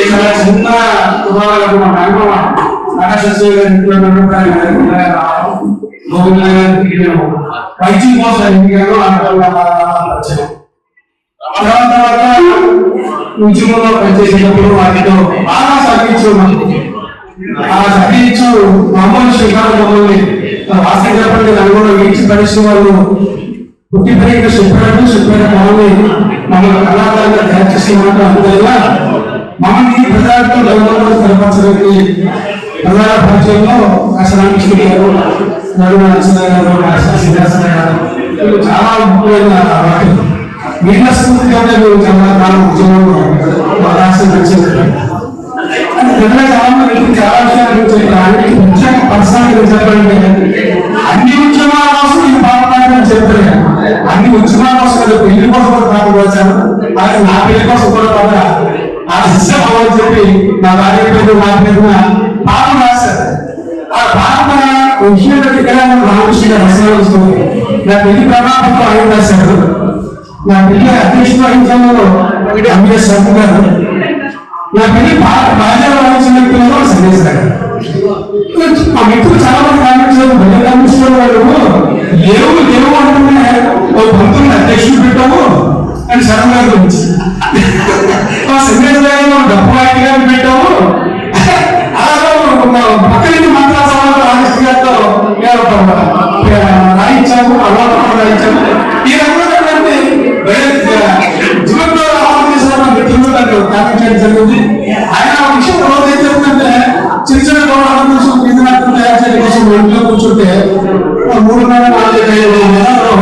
చాలా చిన్న ఉదాహరణకు మా నాయనమ్మ నాగశస్త్రి గారి ఇంట్లో వైద్యం కోసం ఎన్నికలు తర్వాత ఉద్యమంలో పనిచేసేటప్పుడు వాటితో బాగా సహించు మామూలు శ్రీకాంత్ మమ్మల్ని వాస్తవ చెప్పండి నలుగురు ఈడ్చి పరిస్థితి వాళ్ళు పుట్టి పెరిగిన చెప్పిన మమ్మల్ని కళాకారులుగా తయారు చేస్తున్నట్టు అందువల్ల మమ్మల్ని ప్రజలతో గౌరవంలో స్థిరపరచడానికి ప్రజల పరిచయంలో రామకృష్ణ గారు గారు చాలా ముఖ్యమైన మిగిలిన స్ఫూర్తిగానే చాలా కాలం ఉద్యమంలో రాష్ట్రం నచ్చింది. చాలా విషయాలు ముఖ్యంగా పర్సనల్ చెప్పండి అన్ని ఉద్యమాల కోసం ఈ పాపనాయకులు చెప్పారు. అన్ని ఉద్యమాల కోసం పెళ్లి కోసం కూడా పాటలు వచ్చాను. అలాగే నా పెళ్లి కోసం కూడా పాట ఆ శిష్యం అవ్వని చెప్పి నా భార్య పేరు నా పేరు పాటలు రాశారు. ఆ పాట విషయం రామకృష్ణ గారు రసనాలు వస్తుంది. నా పెళ్లి ప్రభావంతో ఆయన రాశారు. నా పెళ్లి అధ్యక్షుడు వహించడంలో ఎంఎస్ శర్మ గారు, నా పెళ్లి బాధ్యత వహించిన వ్యక్తులలో సందేశ్ గారు. మా వ్యక్తులు చాలా మంది కామెంట్స్ భలే కామెంట్స్ వాళ్ళు లేవు అంటున్నా పంతులు అధ్యక్షుడు పెట్టాము అని శర్మ గారి గురించి సందేశ్ గారు డబ్బు గారిని పెట్టాము. పక్కన మాట్లాడాలి రామకృష్ణ గారితో రాయించాము, అలవాటు రాయించాము. ఈ రకంగా జీవనంలో మిత్రులు కామెంట్ చేయడం జరిగింది. ఆయన విషయం రోజు ఏం చెప్తుంటే చిన్న చిన్న గౌరవం కోసం విద్యార్థులు తయారు చేయడం కోసం ఇంట్లో కూర్చుంటే 3 నెలలు 4 నెలలు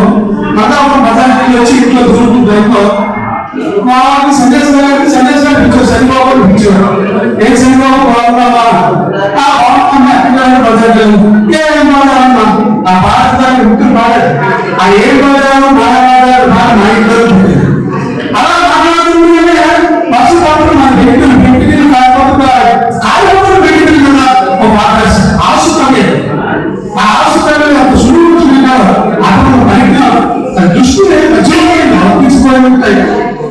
మళ్ళా ఒక మతానికి వచ్చి ఇంట్లో దూరుకుంటూ వాళ్ళకి సందేశం పిలిచారు. శనిబాబు పిలిచారు. ఏ శనిబాబు బాగున్నావా ఏం బాధ ఆ బాధదాన్ని మిత్రులు బాగాడు. ఆ ఏం బాధారు బాధపడ్డారు బాధ నా ఇంట్లో అలా మాట్లాడుతుంటే బస్సు కాబట్టి మన వ్యక్తులు కాకపోతే కార్యక్రమం వ్యక్తులు కదా ఒక ఆసుపత్రి ఆ ఆసుపత్రి అంత సులువు అతను బయట దృష్టి తీసుకోవాలి ఉంటాయి.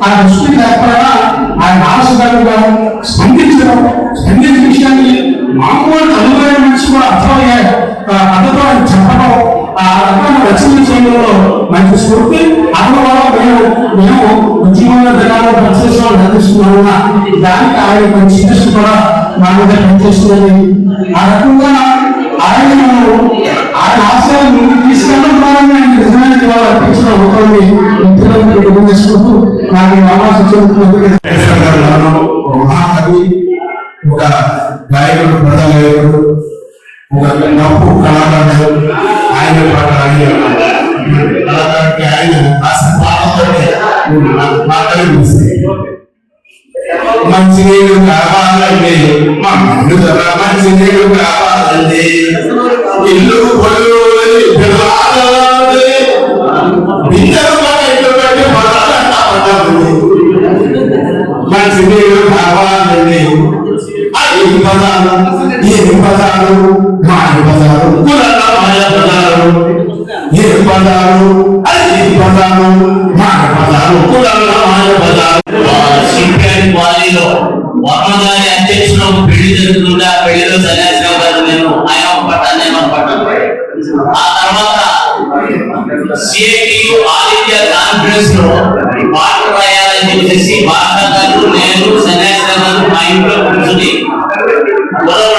ఆ దృష్టి లేకపోయినా ఆయన ఆసుపత్రిగా స్పందించిన విషయాన్ని మామూలు అనుభవం నుంచి కూడా అర్థమయ్యే పద్ధతిలో ఆయన చెప్పడం ఆ రకమైన రచన చేయడంలో మంచి స్ఫూర్తి. అందువల్ల మేము ఉద్యమంలో దినాల్లో పనిచేసిన అందిస్తున్నాము. దానికి ఆయన మంచి దృష్టి కూడా మా మీద పనిచేస్తున్నది. ఆ రకంగా ఆయన ఆశయాలు ముందుకు తీసుకెళ్ళడం ద్వారా ఆయన నిజమైన జీవాలు అర్పించడం అవుతుంది. మిత్రులను చేసుకుంటూ నాకు మహాకవి, ఒక గాయకుడు, ప్రజాగాయకుడు, ఒక గొప్ప కళాకారుడు. ఆయన కళాకారుడికి ఆయన రాసిన పాటలతో మాట్లాడి మంచి నీళ్ళు కావాలండి, మంచి నీళ్ళు కావాలండి, ఇల్లు పొల్లు మంచి నీళ్ళు కావాలండి. ఏం పదాలు మాయ పదాలు కులల మాయ పదాలు, ఏం పదాలు అది పదాలు మాయ పదాలు కులల మాయ పదాలు. వారిలో వర్మగారి అధ్యక్షులు పెళ్లి జరుగుతుంటే ఆ పెళ్లిలో సన్యాసిరావు గారు నేను ఆయన పట్టాను, నేను పట్టాను. ఆ తర్వాత సిఐటియు ఆల్ ఇండియా కాన్ఫరెన్స్ లో పాటలు రాయాలని చెప్పేసి బాగా గారు, నేను, సన్యాసిరావు గారు మా ఇంట్లో కూర్చుని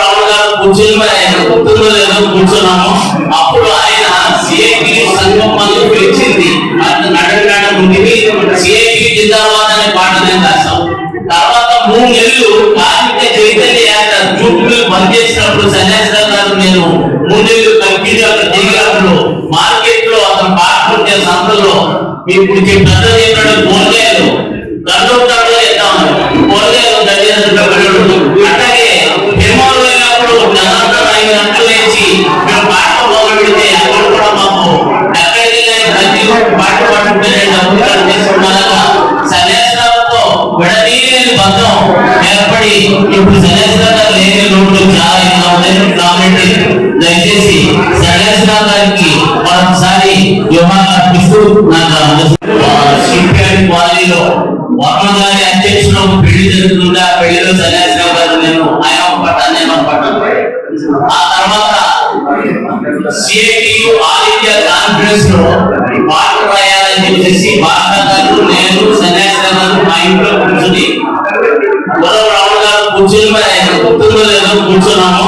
రావు గారు కూర్చొని మరి ఆయన గుర్తుందో లేదో కూర్చున్నాము. అప్పుడు ఆయన సిఐటియు సంఘం మందు పిలిచింది. నడక ముందుకి సిఐటియు జిందాబాద్ అనే పాట నేను రాశాం. తర్వాత 3 నెలలు కార్మిక చైతన్య యాత్ర జూట్లు బంద్ చేసినప్పుడు సన్యాసిరావు గారు నేను 3 నెలలు కంపెనీ అక్కడ దిగినప్పుడు మార్కెట్ లో అతను పాడుకుంటే సంతలో ఇప్పుడు పెద్ద చెప్పాడు కూరగాయలు గడ్డలు వేద్దామని కూరగాయలు గడ్డలు. అట్లాగే నిర్మాణం అయినప్పుడు జనాలతో 5 గంటలు వేసి మేము పాటలు మొదలు పెడితే అక్కడ కూడా మాకు ఎక్కడికి ప్రతి పాట పాడుకుంటే డబ్బులు చేసుకున్నాక సన్యాసిరావుతో విడదీయలేని బంధం ఏర్పడి ఇప్పుడు సన్యాసిరావు గారు లేని రోడ్లు చాలా కాబట్టి దయచేసి సన్యాసిరావు గారికి మరొకసారి యువమాలు అర్పిస్తూ నాకు కాలనీలో మామూలుగా పెళ్లిలో సన్యాసిరావు గారు నేను ఆయన ఒక పట్టాను, నేను ఒక పట్టాను. ఆ తర్వాత సిఐటియు ఆల్ ఇండియా కాన్ఫరెన్స్ లో పాటలు రాయాలని చెప్పేసి బాగా గారు నేను సన్యాసిరావు గారు మా ఇంట్లో కూర్చుని రావుల గారు కూర్చుని మరి ఆయన గుర్తుందో లేదో కూర్చున్నాము.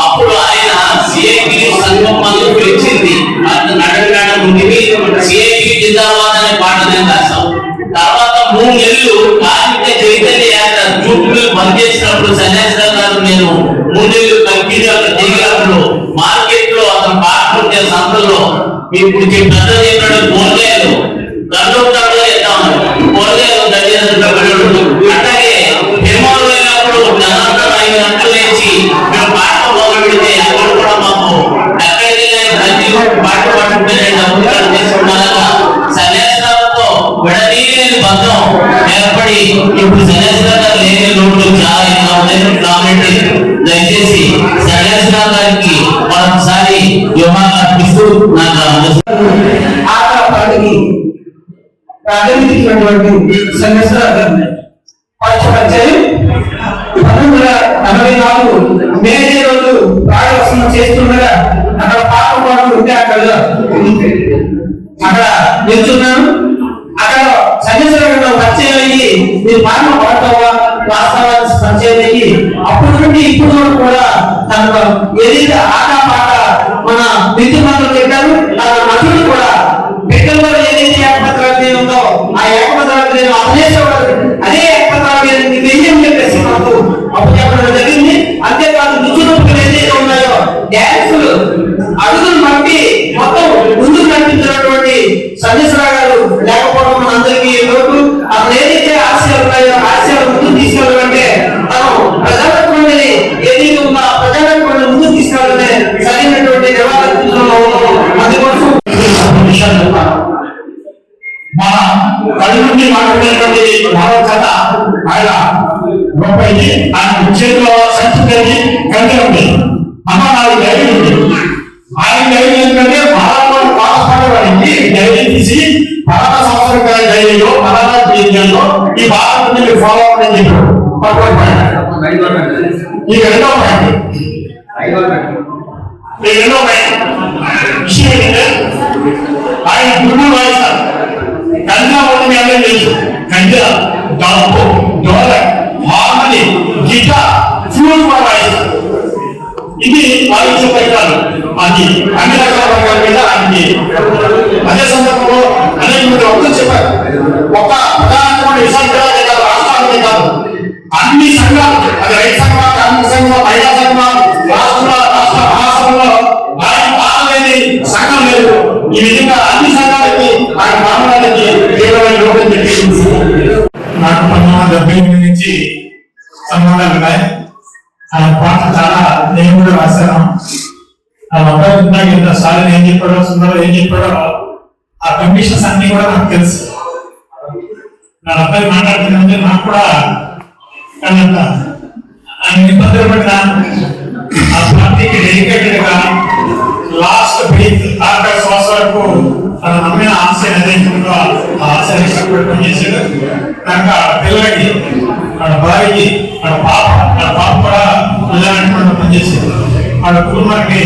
అప్పుడు ఆయన సిఐటియు సంఘం మందు పిలిచింది, అతను నడక ముందుకి సిఐటియు జిందాబాద్ అనే పాట నేను రాశాం. తర్వాత 3 నెలలు కార్మిక చైతన్య యాత్ర జూట్ మిల్ బంద్ చేసినప్పుడు సన్యాసిరావు గారు నేను 3 నెలలు కంటిన్యూ అక్కడ తిరిగినప్పుడు మార్కెట్ లో అతను పాడుతుంటే సంతలో ఇప్పుడు పెద్ద చెప్పాడు కూరగాయలు దండోటాలు చేద్దామని కూరగాయలు దండేటప్పుడు అట్లాగే నిర్మాణం అయినప్పుడు జనార్దన 5 గంటలు లేచి మేము పాట మొదలు పెడితే అక్కడ కూడా మాకు ఎక్కడికి ప్రతి పాట పాడుతుంటే డబ్బులు చేసుకున్నాక సన్యాసిరావుతో విడదీయలేని బంధం ఏర్పడి ఇప్పుడు సన్యాసిరావు గారు లేని లోటు చాలా ఎక్కువ ఉన్నాయి కాబట్టి దయచేసి సన్యాసిరావు గారికి మరొకసారి యోగాన్ని అర్పిస్తూ నాకు పాటకి ప్రారంభించినటువంటి సన్యాసిరావు గారిని పరిచయం 1984 మే రోజు ప్రారంభోత్సవం చేస్తుండగా అక్కడ పాట పాటలు ఉంటే అక్కడ నిల్చున్నాను. అక్కడ సన్యాసిరావు గారు పరిచయం అయ్యి మీరు పాట పాడతావా వాస్తవానికి పరిచయం అయ్యి అప్పటి నుండి ఇప్పుడు వరకు కూడా తనకు ఏదైతే ఆట పాట మన మిత్రులు చెప్పారు తన నటులు కూడా బిడ్డల్లో ఏదైతే ఏకపత్రాలు ఉందో ఆ ఏకపత్రాలు నేను అభినేశ్వరు అదే ఏకపత్రాలు వెయ్యం చెప్పేసి మాకు అప్పుడు చెప్పడం జరిగింది. అంతేకాదు నృత్యులు ఏదైతే ఉన్నాయో డ్యాన్సులు అడుగులు పంపి మొత్తం ముందుకు నడిపించినటువంటి సన్యాసిరావు గారు లేకపోవడం మన అందరికీ లోటు. అతను ఏదైతే ఆశయాలు ఉన్నాయో ఆశయాలు ముందుకు తీసుకెళ్ళాలంటే తను ప్రజాప్రతినిధిని ఏదైతే ఉందో ఆ ప్రజాప్రతినిధిని ముందుకు తీసుకెళ్ళాలనే సరైనటువంటి నిర్వాహకులలో అందుకోసం విషయాలు చెప్తాను. మన కళ్ళ నుండి మాట్లాడేటువంటి భారత కథ ఆయన గొప్పది. ఆయన చేతిలో సంస్కృతి కలిగి ఉంది. అమ్మ నాకు ధైర్యం ఉంది. ఆయన ధైర్యం ఏంటంటే భారత పాఠశాలకి ధైర్యం తీసి భారత సంవత్సర ధైర్యంలో భారత జీవితంలో ఈ భారత మీరు ఫాలో అవ్వని చెప్పారు. ఈ రెండో పాయింట్ విషయం ఏంటంటే ఆయన గురువు వాయిస్తారు. కంజా ఒకటి అర్థం తెలుసు. కంజా డబ్బు డోల హార్మోని గిటార్ ఫ్లూట్ కూడా వాయిస్తారు. ఇది వాయించే పరికరాలు. అది అన్ని రకాల వర్గాల మీద అది అదే సందర్భంలో అనేక మంది వక్తలు చెప్పారు. ఒక ప్రధానమైన విశ్వవిద్యాలయాలే కాదు, రాష్ట్రాలకే కాదు, అన్ని సంఘాలు, అది రైతు సంఘం, కార్మిక సంఘం, మహిళా సంఘం, రాష్ట్ర మహాసభలో ఆయన పాలలేని సంఘం లేదు. ఈ విధంగా అన్ని సంఘాలకి ఆయన మానవాళికి తీవ్రమైన లోపం చెప్పింది. నాకు 1978 నుంచి సంబంధాలు ఉన్నాయి. ఆయన పాట చాలా నేను కూడా రాశాను. ఆ అబ్బాయి ఎంత సార్ ఏం చెప్పాడో సుందరం ఏం చెప్పాడో ఆ కండిషన్స్ అన్ని కూడా నాకు తెలుసు. నా అబ్బాయి మాట్లాడుతుందంటే నాకు కూడా ఆయన ఇబ్బందులు పడిన ఆ పార్టీకి డెడికేటెడ్ గా లాస్ట్ బ్రీత్ ఆఖరి శ్వాస వరకు తన నమ్మిన ఆశయం ఏదైతుందో ఆ ఆశయాన్ని కట్టుబడి పనిచేసాడు. కనుక పిల్లలకి వాళ్ళ భార్యకి వాళ్ళ పాప కూడా పిల్లలంటే పనిచేసేది. వాళ్ళ కుటుంబానికి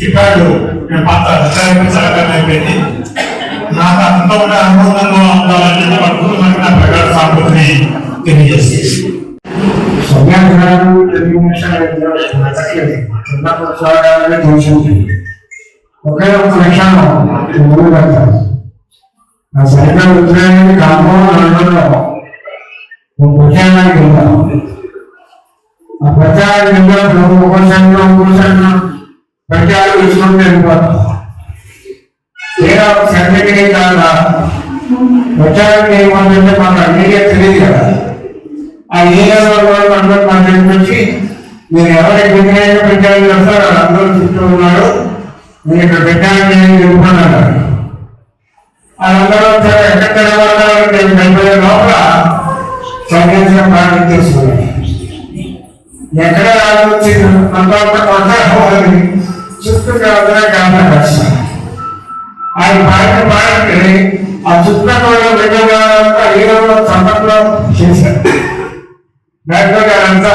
చెప్పాడు నేను పాత సహకారం అయిపోయింది. నాకు అంతా కూడా అనుబంధంలో ఉండాలంటే వాళ్ళ కుటుంబానికి నా ప్రకార సాగుతుందని తెలియజేస్తుంది. ఒకే ఒక విషయం ముందు పెడతాను. నా సరిగ్గా ఉద్యోగానికి కాంపౌండ్ లండన్లో ఒక ప్రచారానికి వెళ్తాను. ఆ ప్రచారానికి వెళ్ళినప్పుడు ఒక సంఘం ప్రచారం తీసుకుంటూ వెళ్ళిపోతాం. ఏదో ఒక సర్టిఫికేట్ కాదా ప్రచారానికి ఏమంటే మాకు అన్నిగా తెలియదు కదా. ఆ ఏరియాలో అందరూ మా దగ్గరికి వచ్చి మీరు ఎవరికి వ్యతిరేక ప్రచారం చేస్తారో అందరూ చుట్టూ ఉన్నారు, మీరు ఇక్కడ పెట్టాలని చెప్పుకున్నారు. వాళ్ళందరూ ఎక్కడ నేను వెళ్ళే లోపల సన్యాసం ప్రారంభించేసుకున్నాను. ఎక్కడ రావచ్చు కొట్టాలి చుట్టూ అందరూ కారణం కష్టాను. ఆయన పాడితే ఆ చుట్టూ వెళ్ళగా హీరోలో చట్టంలో చేశారు. దాంట్లో అదంతా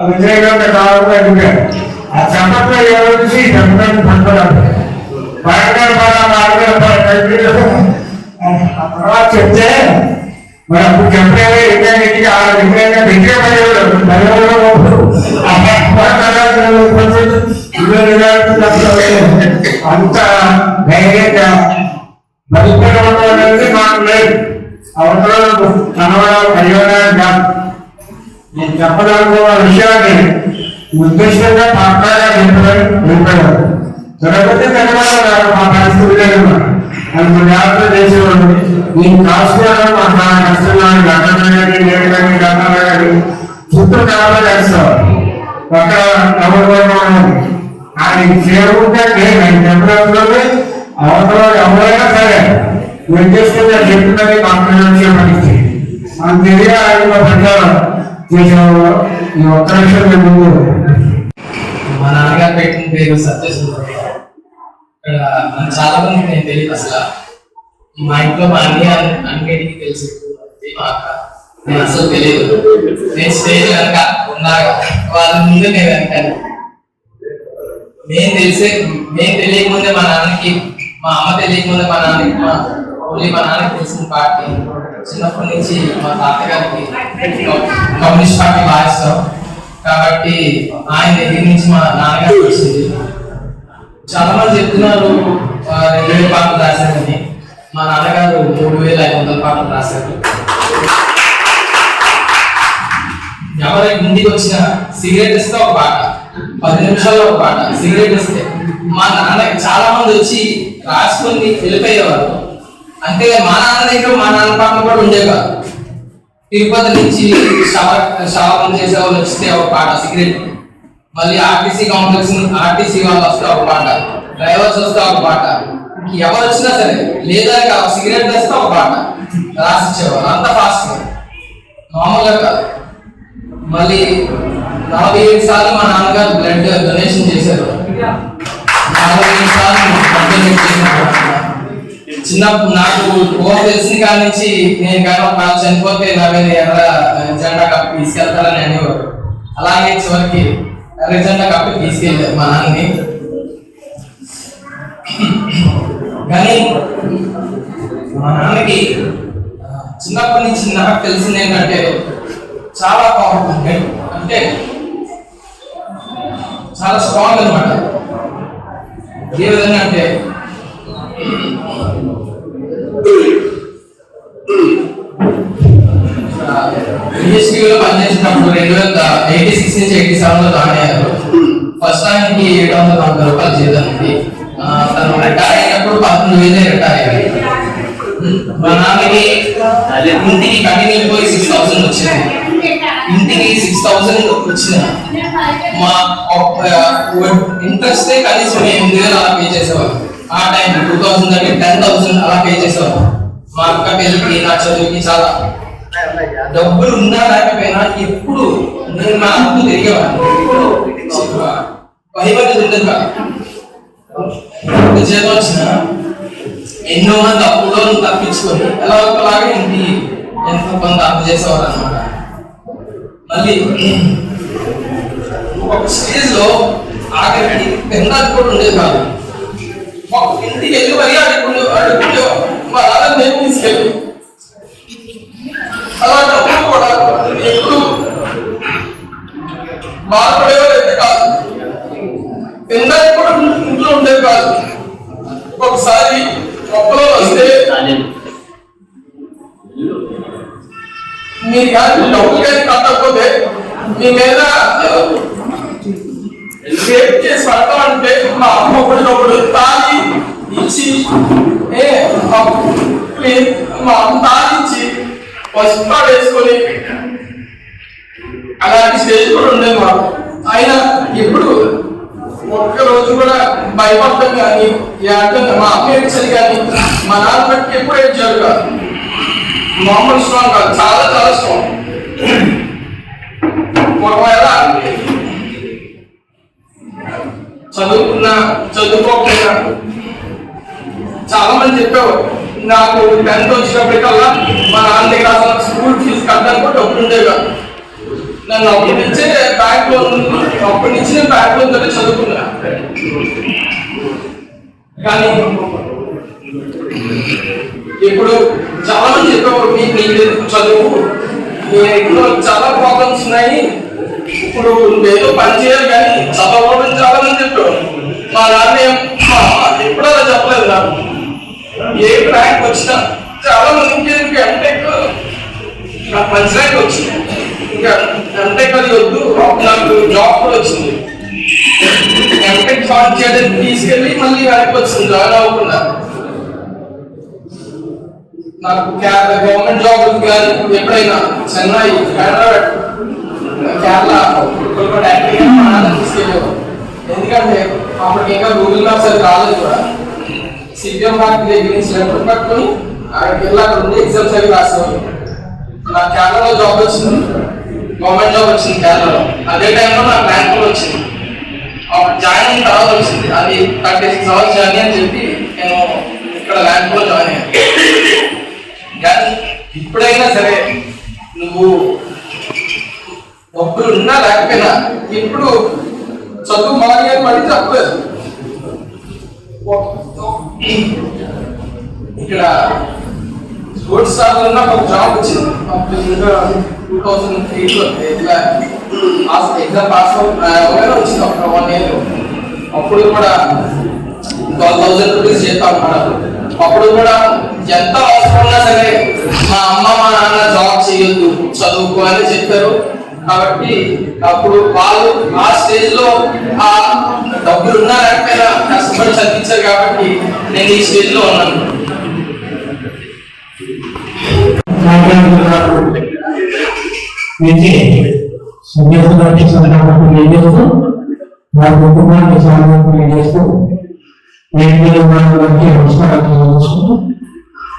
వ్యతిరేకంగా కావాలని అడిగారు. ఆ చంపట్లో ఎవరు చూసి చంపడానికి పంపడాలి తర్వాత చెప్తే మరి అప్పుడు చెప్పలేదు ఇంటికి ఆ విధంగా అంత ధైర్యంగా బతుకడం అనేది నాకు లేదు. అవసరాలు కనవడం పరిగణన కాదు. నేను చెప్పదనుకున్న విషయాన్ని ఉద్దేశంగా పక్కాగా చెప్పాడు. జరగతే తెలంగాణ మా పరిస్థితి లేదు. అది జాగ్రత్త చేసేవాడు. నేను కాసుకోవడం మా కష్టంగా గంటలు గంటలు చుట్టూ కావాలి చేస్తాడు. అక్కడ ఎవరు ఆయన చేరుకుంటే నేను చెప్పడంలోనే అవసరం ఎవరైనా సరే నిర్దేశంగా చెప్తున్నది మాట్లాడే పరిస్థితి మనం తెలియ ఆయన ప్రచారం చేసేవాడు. ఈ ఒక్క విషయం ముందు మా నాన్నగారు పెట్టిన పేరు సత్యసుందరయ్య. ఇక్కడ చాలా మందికి నేను తెలియదు అసలు. మా ఇంట్లో మా అన్నిటికీ తెలిసి మా అక్క నేను అసలు తెలియదు. నేను స్టేజ్ కనుక ఉన్నాగా వాళ్ళ ముందు నేను వెనకాలి. మేము తెలియకముందే మా నాన్నకి, మా అమ్మ తెలియకముందే మా నాన్నకి, మా నాన్నకి తెలిసిన పార్టీ చిన్నప్పటి నుంచి మా తాతగారికి కమ్యూనిస్ట్ పార్టీ బాగా ఇష్టం కాబట్టి ఆయన దగ్గర నుంచి మా నాన్నగారికి వచ్చింది. చాలా మంది చెప్తున్నారు 2000 పాటలు రాశారని. మా నాన్నగారు 3500 పాటలు రాశారు. ఎవరైనా ఇంటికి వచ్చిన సిగరెట్ ఇస్తే ఒక పాట, 10 నిమిషాల్లో ఒక పాట సిగరెట్ ఇస్తే మా నాన్న చాలా మంది వచ్చి రాసుకొని వెళ్ళిపోయేవారు. అంటే మా నాన్న దగ్గర మా నాన్న పాటలు కూడా ఉండేవి కాదు. తిరుపతి నుంచి షవర్ చేసే వాళ్ళు వస్తే ఒక పాట సిగరెట్, మళ్ళీ ఆర్టీసీ కాంప్లెక్స్ ఆర్టీసీ వాళ్ళు వస్తే ఒక పాట, డ్రైవర్స్ వస్తే ఒక పాట, ఎవరు వచ్చినా సరే లేదా సిగరెట్ వేస్తే ఒక పాట రాసిచ్చేవారు. అంత ఫాస్ట్ మామూలుగా కాదు. మళ్ళీ 47 సార్లు మా నాన్నగారు బ్లడ్ డొనేషన్ చేశారు. 47 సార్లు డొనేట్ చేశారు. చిన్నప్పుడు నాకు ఊహ తెలిసిన కాడి నుంచి నేను కానీ ఒక చనిపోతే నా మీద ఎర్ర జెండా కప్పి తీసుకెళ్తారని అనేవారు. అలాగే చివరికి ఎర్ర జెండా కప్పి తీసుకెళ్ళారు మా నాన్నని. కానీ మా నాన్నకి చిన్నప్పటి నుంచి నాకు తెలిసింది ఏంటంటే చాలా పవర్ఫుల్, అంటే చాలా స్ట్రాంగ్ అనమాట. ఏ విధంగా అంటే బిఎస్టీవీలో పనిచేసినప్పుడు 1986 నుంచి 87లో జాయిన్ అయ్యారు. ఫస్ట్ టైంకి 790 రూపాయలు జీతానికి. తను రిటైర్ అయినప్పుడు 19,000 రిటైర్ అయ్యారు. మా నాన్నకి ఇంటికి కంటిన్యూ పోయి 6,000 వచ్చింది. ఇంటికి 6,000 వచ్చిన మా ఇంట్రెస్ట్ కనీసం 8,000 అలా పే చేసేవారు. ఆ టైం 2000 అంటే 10,000 అలా పే చేసేవారు. మా అక్క పెళ్ళికి నా చదువుకి చాలా డబ్బులు ఉన్నా లేకపోయినా ఎప్పుడు నేను మా అప్పు తిరిగేవాడిని. ఎప్పుడు భయపడేది ఉండదు కాదు. జీతం వచ్చిన ఎన్నో మంది అప్పులో తప్పించుకొని ఎలా ఒకలాగా ఇంటి ఎంతో కొంత అప్పు చేసేవారు అనమాట. మళ్ళీ ఒక స్టేజ్ లో ఆఖరికి తినడానికి కూడా ఉండేది కాదు. ఇంటికి వెళ్ళి మరీ అడుగుండే మా నాన్న నేను తీసుకెళ్ళి అలా డబ్బులు కూడా ఎప్పుడు బాధపడేవారైతే కాదు. తినడానికి కూడా ఇంట్లో ఉండేది కాదు. ఒకసారి ఒక్కలో వస్తే మీరు కానీ డబ్బులు కానీ కట్టకపోతే మీ మీద రేపు చేసి పడతామంటే మా అమ్మ ఒకటి తాగి ఇచ్చి మా అమ్మ తాగి ఇచ్చి పసుపు వేసుకొని అలాంటి స్టేజ్ కూడా ఉండేది మాకు. అయినా ఎప్పుడు ఒక్కరోజు కూడా భయపడతాం కానీ మా అమ్మ ఏడ్చాలి కానీ మా నాన్న బట్టి ఎప్పుడు ఏడ్చారు కాదు. మామూలు స్ట్రాంగ్ కాదు, చాలా చాలా స్ట్రాంగ్. ఒకవేళ చదువుకోకపోయినా చాలా మంది చెప్పేవారు. నాకు 10th వచ్చినప్పటికల్లా మా నాన్న దగ్గర అసలు స్కూల్ ఫీజు కట్టడానికి కూడా డబ్బులు ఉండేవి కాదు. నన్ను అప్పటి నుంచే బ్యాంక్ లోన్ అప్పటి నుంచి నేను బ్యాంక్ లోన్ తోనే చదువుకున్నా. కానీ ఇప్పుడు చాలా మంది చెప్పారు నీకు చదువు, ఇంట్లో చాలా ప్రాబ్లమ్స్ ఉన్నాయి, ఇప్పుడు ఏదో పని చేయాలి కానీ చదవడం చాలా మంది చెప్పారు. మా నాన్న ఎప్పుడు అలా చెప్పలేదు నాకు. ఏ ర్యాంక్ వచ్చినా చాలా మందికి ఎంటెక్ నాకు మంచి ర్యాంక్ వచ్చింది, ఇంకా ఎంటెక్ అది వద్దు నాకు జాబ్ కూడా వచ్చింది. ఎంటెక్ స్టార్ట్ చేయడానికి తీసుకెళ్ళి మళ్ళీ వెనక్కి వచ్చింది జాయిన్ అవ్వకుండా. నాకు గవర్నమెంట్ జాబ్ కానీ ఎప్పుడైనా చెన్నై, హైదరాబాద్, కేరళ తీసుకెళ్ళేవారు. ఎందుకంటే అప్పటికి ఇంకా గూగుల్ మ్యాప్స్ అది రాలేదు కూడా. సిపిఎం పార్టీ దగ్గర నుంచి లెటర్ పట్టుకొని అక్కడికి వెళ్ళి అక్కడ ఉండి ఎగ్జామ్స్ అవి రాసేవాళ్ళు. నాకు కేరళలో జాబ్ వచ్చింది, గవర్నమెంట్ జాబ్ వచ్చింది కేరళలో. అదే టైంలో నాకు ర్యాంక్ కూడా వచ్చింది. జాయిన్ అయిన తర్వాత వచ్చింది అది 36 hours జర్నీ అని చెప్పి నేను ఇక్కడ ర్యాంక్ లో జాయిన్ అయ్యాను. కానీ ఇప్పుడైనా సరే నువ్వు డబ్బులు ఉన్నా లేకపోయినా ఇప్పుడు చదువు మానే పడి తప్పలేదు. ఇక్కడ స్పోర్ట్స్ స్టార్ లో నాకు జాబ్ వచ్చింది 2003 లో. ఎగ్జామ్ పాస్ అవగానే వచ్చింది ఒక 1 year. అప్పుడు కూడా 12,000 రూపీస్ చేస్తాం మేడం. అప్పుడు కూడా ఎంత అవసరం ఉన్నా సరే మా అమ్మ మా నాన్న జాబ్ చేయొద్దు చదువుకో అని చెప్పారు. కాబట్టి అప్పుడు వాళ్ళు ఆ స్టేజ్ లో ఆ డబ్బులు ఉన్నా లేకపోయినా కష్టపడి చదివించారు కాబట్టి నేను ఈ స్టేజ్ లో ఉన్నాను. వారి కుటుంబానికి సాధన చేస్తూ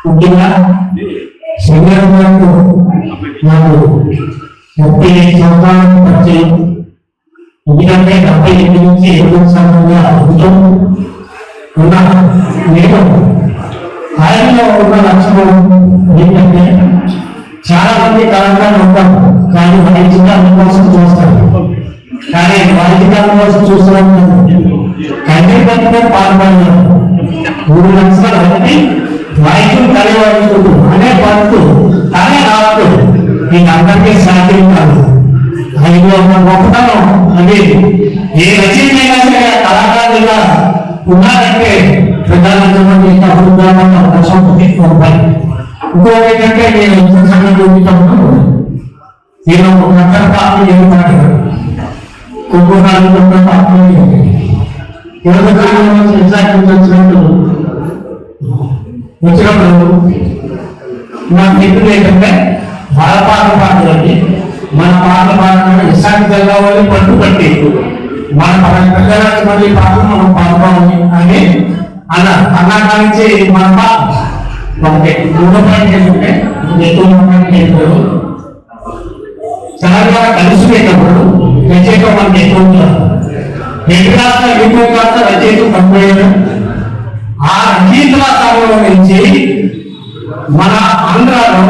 ముఖ్యంగా శ్రీగారు నాకు 38 సంవత్సరాలకు పరిచయం. ఎందుకంటే 78 నుంచి 7 సంవత్సరాలుగా ఉన్న నేను ఆయనలో ఉన్న లక్షణం ఏంటంటే చాలా మంది కళాకారులు ఉంటారు కానీ వారి జీవితాల కోసం చూస్తారు. కానీ వారి జీవితాల కోసం చూస్తున్నట్టు కంటి పట్టుకొని పాల్పడినారు 3 లక్షల మంది వాయిద్యం కలివాడు అనే పడుతూ తానే రావద్దు నీకు అందరికీ సాధ్యం కాదు. అందులో ఉన్న గొప్పతనం అది ఏ రచయితైనా సరే కళాకారులుగా ఉన్నారంటే ప్రధానమంత్రి ఇంకోటి ఏంటంటే నేను నేను నగర పాపలు ఏమిటాడు కుంభకాలు పాపలు వచ్చినప్పుడు నా మిత్రులు ఏంటంటే మన పాటలు పాడదండి, మన పాటలు పాడడం ఇష్టానికి తెలవాలి పట్టుబట్టి మన ప్రజలకు మళ్ళీ పాటలు మనం పాడుకోవాలి అని అన్నా కానించి మన పాట ఒకటి 3వ పాయింట్ ఏంటంటే ఎక్కువ చాలా కలిసిపోయేటప్పుడు రచయిత మనకి ఎక్కువ రెండు కాస్త ఎక్కువ కాస్త రచయిత తక్కువ. ఆ రచయితల స్థానంలో నుంచి మన ఆంధ్రాలో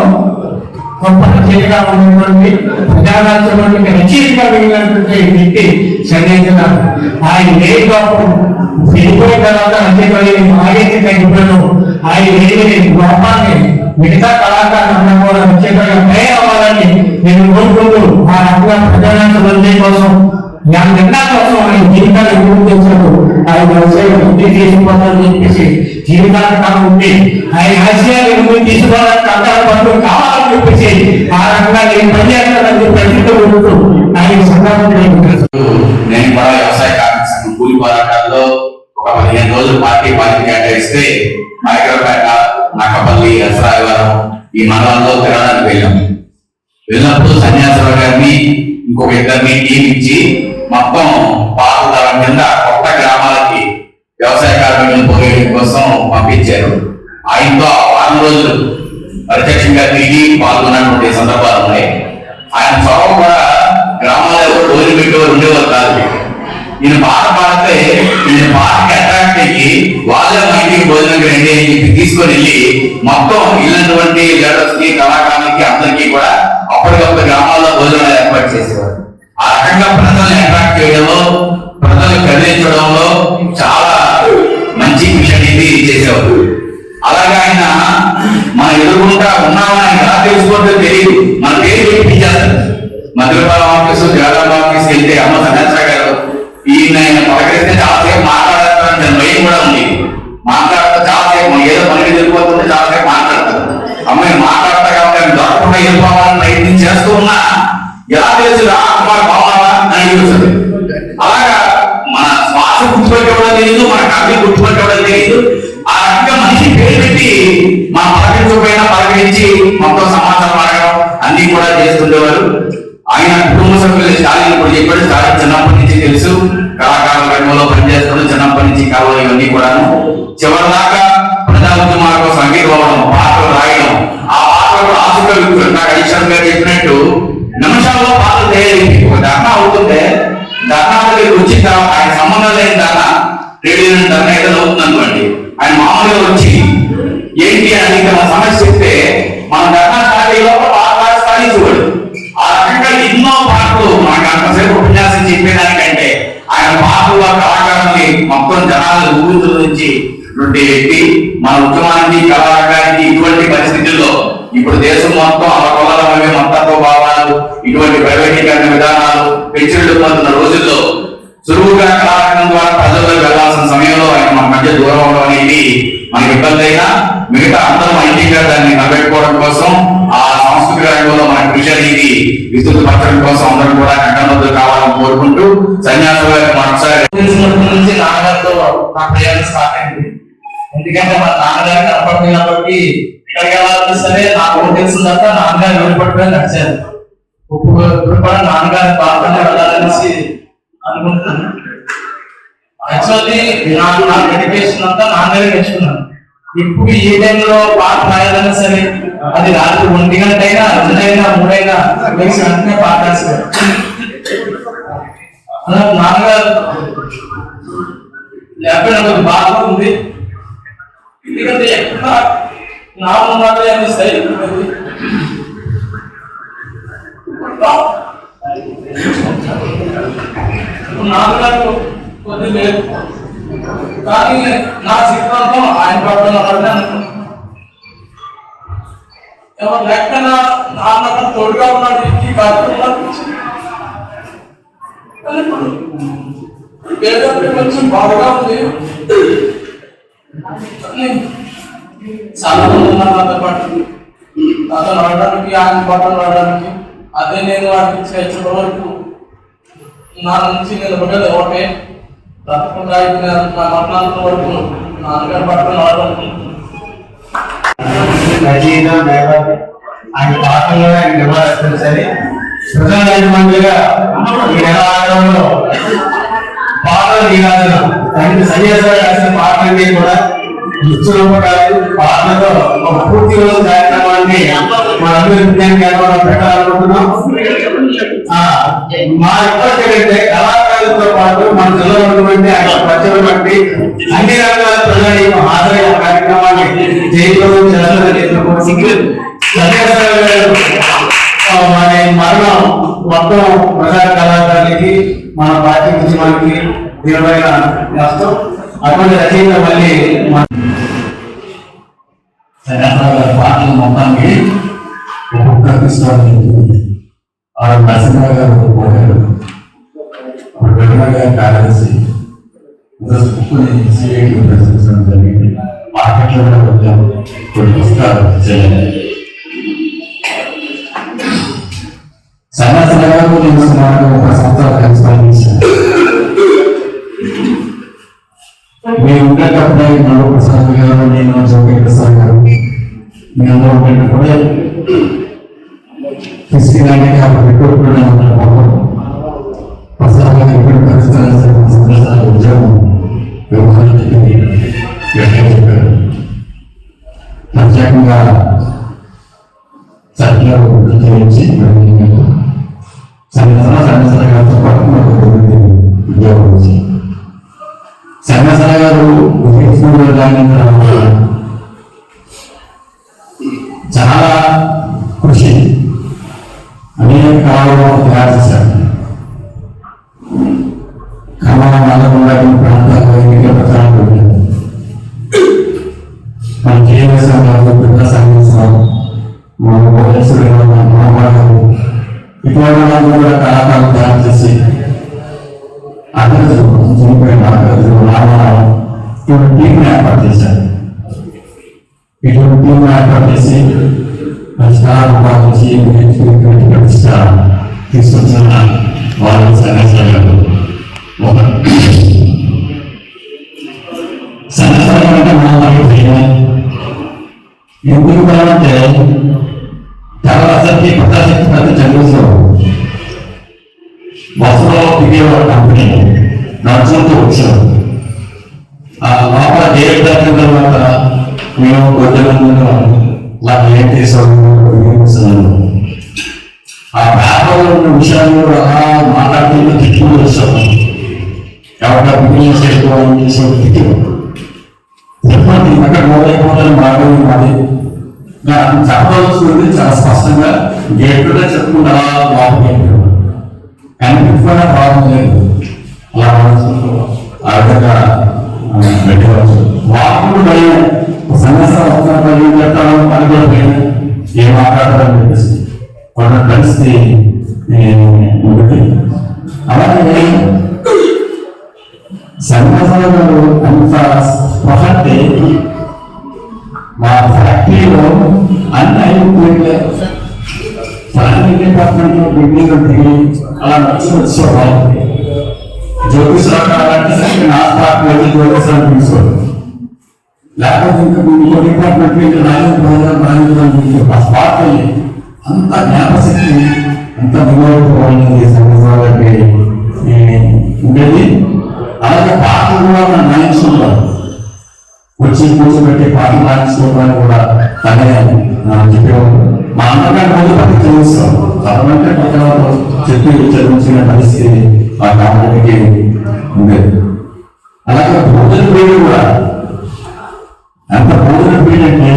గొప్ప రచయితగా ఉన్నటువంటి ప్రజారాజ్యంలోని రచయితగా వెళ్ళినటువంటి వ్యక్తి సంగీత ఆయన వెళ్ళిపోయిన తర్వాత రచయిత ఆగేసి తగ్గిపోయాను. ఆయన లేని గొప్పని మిగతా కళాకారులు కూడా రచయితగా తయారవ్వాలని నేను కోరుకుంటూ ఆ రకంగా ప్రజారాజ్యం కోసం నిన్న కోసం ఆయన జీవితాన్ని అభివృద్ధి చేశారు. ఆయన వ్యవసాయం వృద్ధి చేసుకోవాలని చెప్పేసి జీవితాన్ని కాలం ఉంది. ఆయన ఆశయాన్ని అభివృద్ధి తీసుకోవాలని కంటాల పనులు కావాలని చెప్పేసి ఆ రకంగా నేను పనిచేస్తానని ప్రతితో ఆయన సందర్భం. నేను కూడా వ్యవసాయ కార్మిక సంఘం కూలి పోరాటాల్లో ఒక 15 రోజులు పార్టీ కేటాయిస్తే నాయకరపేట, నక్కపల్లి, అసరాయవరం ఈ మండలంలో తిరగడానికి వెళ్ళినప్పుడు సన్యాసరావు గారిని ఇంకొక 2 టీం ఇచ్చి మొత్తం పాత తరం కింద కొత్త గ్రామాలకి వ్యవసాయ కార్మికులను పోగేయడం కోసం పంపించారు. ఆయనతో 4 రోజులు ప్రత్యక్షంగా తిరిగి పాల్గొన్నటువంటి సందర్భాలు ఉన్నాయి. ఆయన చొరవ కూడా గ్రామాల్లో ఎవరు రోజు పెట్టేవారు ఉండేవారు కాదు. ఈయన పాట పాడితే ఈయన పాటకి అట్రాక్ట్ అయ్యి వాళ్ళే మా ఇంటికి భోజనం రండి అని చెప్పి తీసుకొని వెళ్ళి మొత్తం ఇలాంటి లీడర్స్ కి, కళాకారులకి అందరికీ కూడా అప్పటికప్పుడు గ్రామాల్లో భోజనాలు ఏర్పాటు చేసేవారు. ఆ రకంగా ప్రజల్ని అట్రాక్ట్ చేయడంలో, ప్రజల్ని కదిలించడంలో చాలా మంచి మిషన్ ఇది చేసేవారు. అలాగే ఆయన మన ఎదుర్కొంటా ఉన్నామని ఆయన ఎలా తెలుసుకోవడం తెలియదు, మన పేరు వినిపించేస్తారు. మధురపాలెం ఆఫీసు, జగదాంబ ఆఫీస్కి వెళ్తే అమ్మ సన్యాసరావు గారు ఈయన పలకరిస్తే చాలాసేపు మాట్లాడతారని భయం కూడా ఉంది. మాట్లాడుతూ చాలాసేపు ఏదో పని వెళ్ళిపోతుంటే చాలాసేపు మాట్లాడతారు. అమ్మాయి మాట్లాడతా కాబట్టి ఆయన దొరకకుండా వెళ్ళిపోవాలని ప్రయత్నం చేస్తూ ఉన్నా ఎలా తెలుసురా అమ్మాయి బాగున్నావా అని అడుగుతుంది. అలాగా మన శ్వాస గుర్తుపెట్టడం తెలియదు, మన కవి గుర్తుపెట్టడం తెలియదు. ఆ రకంగా మనిషి పేరు పెట్టి మన పలకరించకపోయినా పలకరించి మొత్తం సమాచారం అడగడం అన్ని కూడా చేస్తుండేవారు. ఆయన కుటుంబ సభ్యులు స్టాలిన్ ఇప్పుడు చెప్పాడు, స్టాలిన్ చిన్నప్పటి నుంచి తెలుసు, కళాకారుల రంగంలో పనిచేస్తాడు, చిన్నప్పటి నుంచి కళలు ఇవన్నీ కూడాను. చివరిదాకా ప్రజా ఉద్యమాల కోసం అంగీకరించడం, పాటలు రాయడం, ఆ పాటలు కూడా ఆసుగా నాకు ఐశ్వర్ గారు చెప్పినట్టు నిమిషాల్లో పాటలు తయారైంది. ఒక ధర్నా అవుతుంటే ధర్నా దగ్గరికి వచ్చిన తర్వాత ఆయన సంబంధం లేని ధర్నా, రేడియో ధర్నా ఏదైనా అవుతుంది అనుకోండి, ఆయన మామూలుగా వచ్చి ఏంటి అని మన సమస్య చెప్తే మన ధర్నా స్టార్ట్ అయ్యే లోపల పాట సాధించేవాడు. ఆ రకంగా ఎన్నో పాటలు మనకు అంతసేపు ఉపన్యాసం చెప్పేదానికంటే ఆయన పాటలు ఆ కళాకారుల్ని మొత్తం జనాల ఊరుల నుంచి వ్యక్తి మన ఉద్యమానికి కళాకారానికి ఇటువంటి పరిస్థితుల్లో ఇప్పుడు దేశం మొత్తం అలకొలమే మతత్వ భావాలు, ఇటువంటి ప్రైవేటీకరణ విధానాలు పెంచుడు పొందుతున్న రోజుల్లో సులువుగా కళాకారం ద్వారా ప్రజల్లోకి వెళ్లాల్సిన సమయంలో ఆయన మన మధ్య దూరం అవడం అనేది మనకి ఇబ్బంది అయినా మిగతా అందరం ఐక్యంగా దాన్ని నిలబెట్టుకోవడం కోసం, ఆ సాంస్కృతిక రంగంలో మన కృషి అనేది విస్తృతపరచడం కోసం అందరూ కూడా కంటబద్దులు కావాలని కోరుకుంటూ సన్యాసులు మరొకసారి తెలిసినప్పటి నుంచి నాన్నగారితో నా ప్రయాణం స్టార్ట్ అయింది. ఎందుకంటే మా నాన్నగారు కనపడుతున్నప్పటికీ ఎక్కడికి వెళ్ళాలంటే సరే నాకు ఊరు తెలిసిన తర్వాత నాన్నగారు వెళ్ళిపడిపోయి నడిచారు. ఇప్పుడు కూడా నాన్నగారి పాటనే వెళ్ళాలనేసి అనుకుంటున్నాను. యాక్చువల్లీ నా డెడికేషన్ అంతా నాన్నగారే నేర్చుకున్నాను. ఇప్పుడు ఈ టైంలో పాట రాయాలన్నా సరే అది రాత్రి 1 గంట అయినా 2 అయినా 3 అయినా లేచి వెంటనే పాట రాశారు. నాన్నగారు లేకపోతే నాకు బాగా ఉంది. ఎందుకంటే ఎక్కడ నా ఉన్నది అని సైడ్ నాన్నగారు కొద్ది లేదు, కానీ నా జీవితంలో ఆయన పడడం అనుకుంటున్నాను. ఎవరు లెక్క నాన్నగా తోడుగా ఉన్నాడు ఈ కార్యక్రమం. కొంచెం బాగా ఉంది, చాలా మంది ఉన్నారు నాతో పాటు, నాతో నడవడానికి ఆయన పాటలు రావడానికి. అదే నేను వాటికి చేర్చడం వరకు నా నుంచి నిలబడేది ఒకటే, తప్పకుండా నా మరణాంత వరకు నాన్నగారి పాటలు రావాలనుకుంటున్నాను. రచయిత, మేధావి, ఆయన పాటల్లో ఆయన నిర్వహిస్తారు సరే ప్రజారాజ్యమంత్రిగా ఈ నెల ఆడడంలో పాటలు నీరాజన దానికి సన్యాసాలు రాసిన పాటలన్నీ కూడా ఇచ్చిన కాదు, పాటలతో ఒక పూర్తి రోజు కార్యక్రమాన్ని మన అభివృద్ధికి పెట్టాలనుకుంటున్నాం. మా రిక్వెస్ట్ ఏంటంటే కళాకారులతో పాటు మన జిల్లాలో ఉన్నటువంటి ఆయన ప్రజలు బట్టి అన్ని రకాల ప్రజలు హాజరైన కార్యక్రమాన్ని జయప్రదం చేస్తారని మన మరణం మొత్తం ప్రజా కళాకారులకి మన పార్టీ ఉద్యమానికి తీవ్రమైన నష్టం. అటువంటి రచయిత మళ్ళీ పాటలు మొత్తానికి ఒక్కొక్క తీసుకోవాలి. ఆవిడ నరసింహరావు గారు పోయారు, అప్పుడు వెంకటరావు గారి కార్యదర్శి బుక్కుని సిఐటి ప్రదర్శించడం జరిగింది. మార్కెట్లో కూడా కొంచెం కొన్ని పుస్తకాలు చేయాలి. సన్యాసరావు గారు నేను సుమారు 1 సంవత్సరాలు కలిసి పనిచేశాను. మేము ఉండేటప్పుడే నడు ప్రసాద్ గారు, నేను జోగి ప్రసాద్ గారు మేము ఉండేటప్పుడే తీసుకురానికి అప్పుడు రిక్రూట్మెంట్ ఉంటారు. ప్రసాద్ గారు ఇప్పుడు పరిస్థితులు ఉద్యోగం వ్యవహారం చెప్పి చెప్పారు. ప్రత్యేకంగా చర్చలో చేయించి సన్యాసర గారితో పాటు మాకు ఉద్యోగం వచ్చి సన్యాసర గారు చాలా కృషి అనేక కాలంలో తయారు చేశారు. ఇటువంటి టీంని ఏర్పాటు చేశారు. ఇటువంటి టీంని ఏర్పాటు చేసి ప్రతిష్ట తీసుకొచ్చిన వాళ్ళు సన్యాసాలు ఒక సన్యాసాలు అంటే ఎందుకు అంటే చాలా అసత్య ప్రజాశక్తి ప్రతి చంద్రశేఖర బస్సులో తిరిగేవాడు కంపెనీ నడుచుకుంటూ వచ్చారు. ఆ లోపల డేట్ దాటిన తర్వాత మేము కొద్దిమంది ఇలా ఏం చేసాము ఆ వ్యాపారంలో ఉన్న విషయాలు అలా మాట్లాడుతుంటే తిట్టుకుంటూ వచ్చాము. ఎవరిగా బిజినెస్ చేసుకోవాలని చేసే తిట్టు చెప్పండి అక్కడ మొదలైపోతాను మాట్లాడి మాది చెప్పవలసింది చాలా స్పష్టంగా గేట్లుగా చెప్పుకుంటా లోపలికి కనిపించుకునే ప్రాబ్లం లేదు. అలా ఆ విధంగా పెట్టవచ్చు. వాకులు భయం సన్యాసాలు వస్తున్న ఏం చెప్తారో అని కూడా భయం ఏం మాట్లాడతారని చెప్పేసి వాళ్ళ పరిస్థితి ఉంటుంది. అలాగే సన్యాసాలు అంత స్పష్టతే మా ఫ్యాక్టరీలో అన్ని అయిపోయింది. ప్లానింగ్ డిపార్ట్మెంట్ లో బిల్డింగ్ ఉంటుంది. అలా నచ్చి వచ్చేవాళ్ళు జ్యోతిషాలు అంటే నా స్టాక్ వెళ్ళి జ్యోతిషాలు తీసుకోవాలి. లేకపోతే ఇంకా ఇంకో డిపార్ట్మెంట్ ఆ స్పాట్ వెళ్ళి అంత జ్ఞాపశక్తి అంత వినియోగపోవాలి సంవత్సరాలకి ఉండేది. అలాగే పాటలు కూడా నాయించుకుంటారు. వచ్చి కూర్చోబెట్టి పాటలు నాయించుకోవడానికి కూడా తనే చెప్పేవాళ్ళు. మా అన్నగారి ముందు పట్టి చదివిస్తాం చదవంటే పక్కన చెప్పి చదివించిన పరిస్థితి ఆ కామానికి ఉండేది. అలాగే భోజన పీడి కూడా ఎంత భోజన పీడి అంటే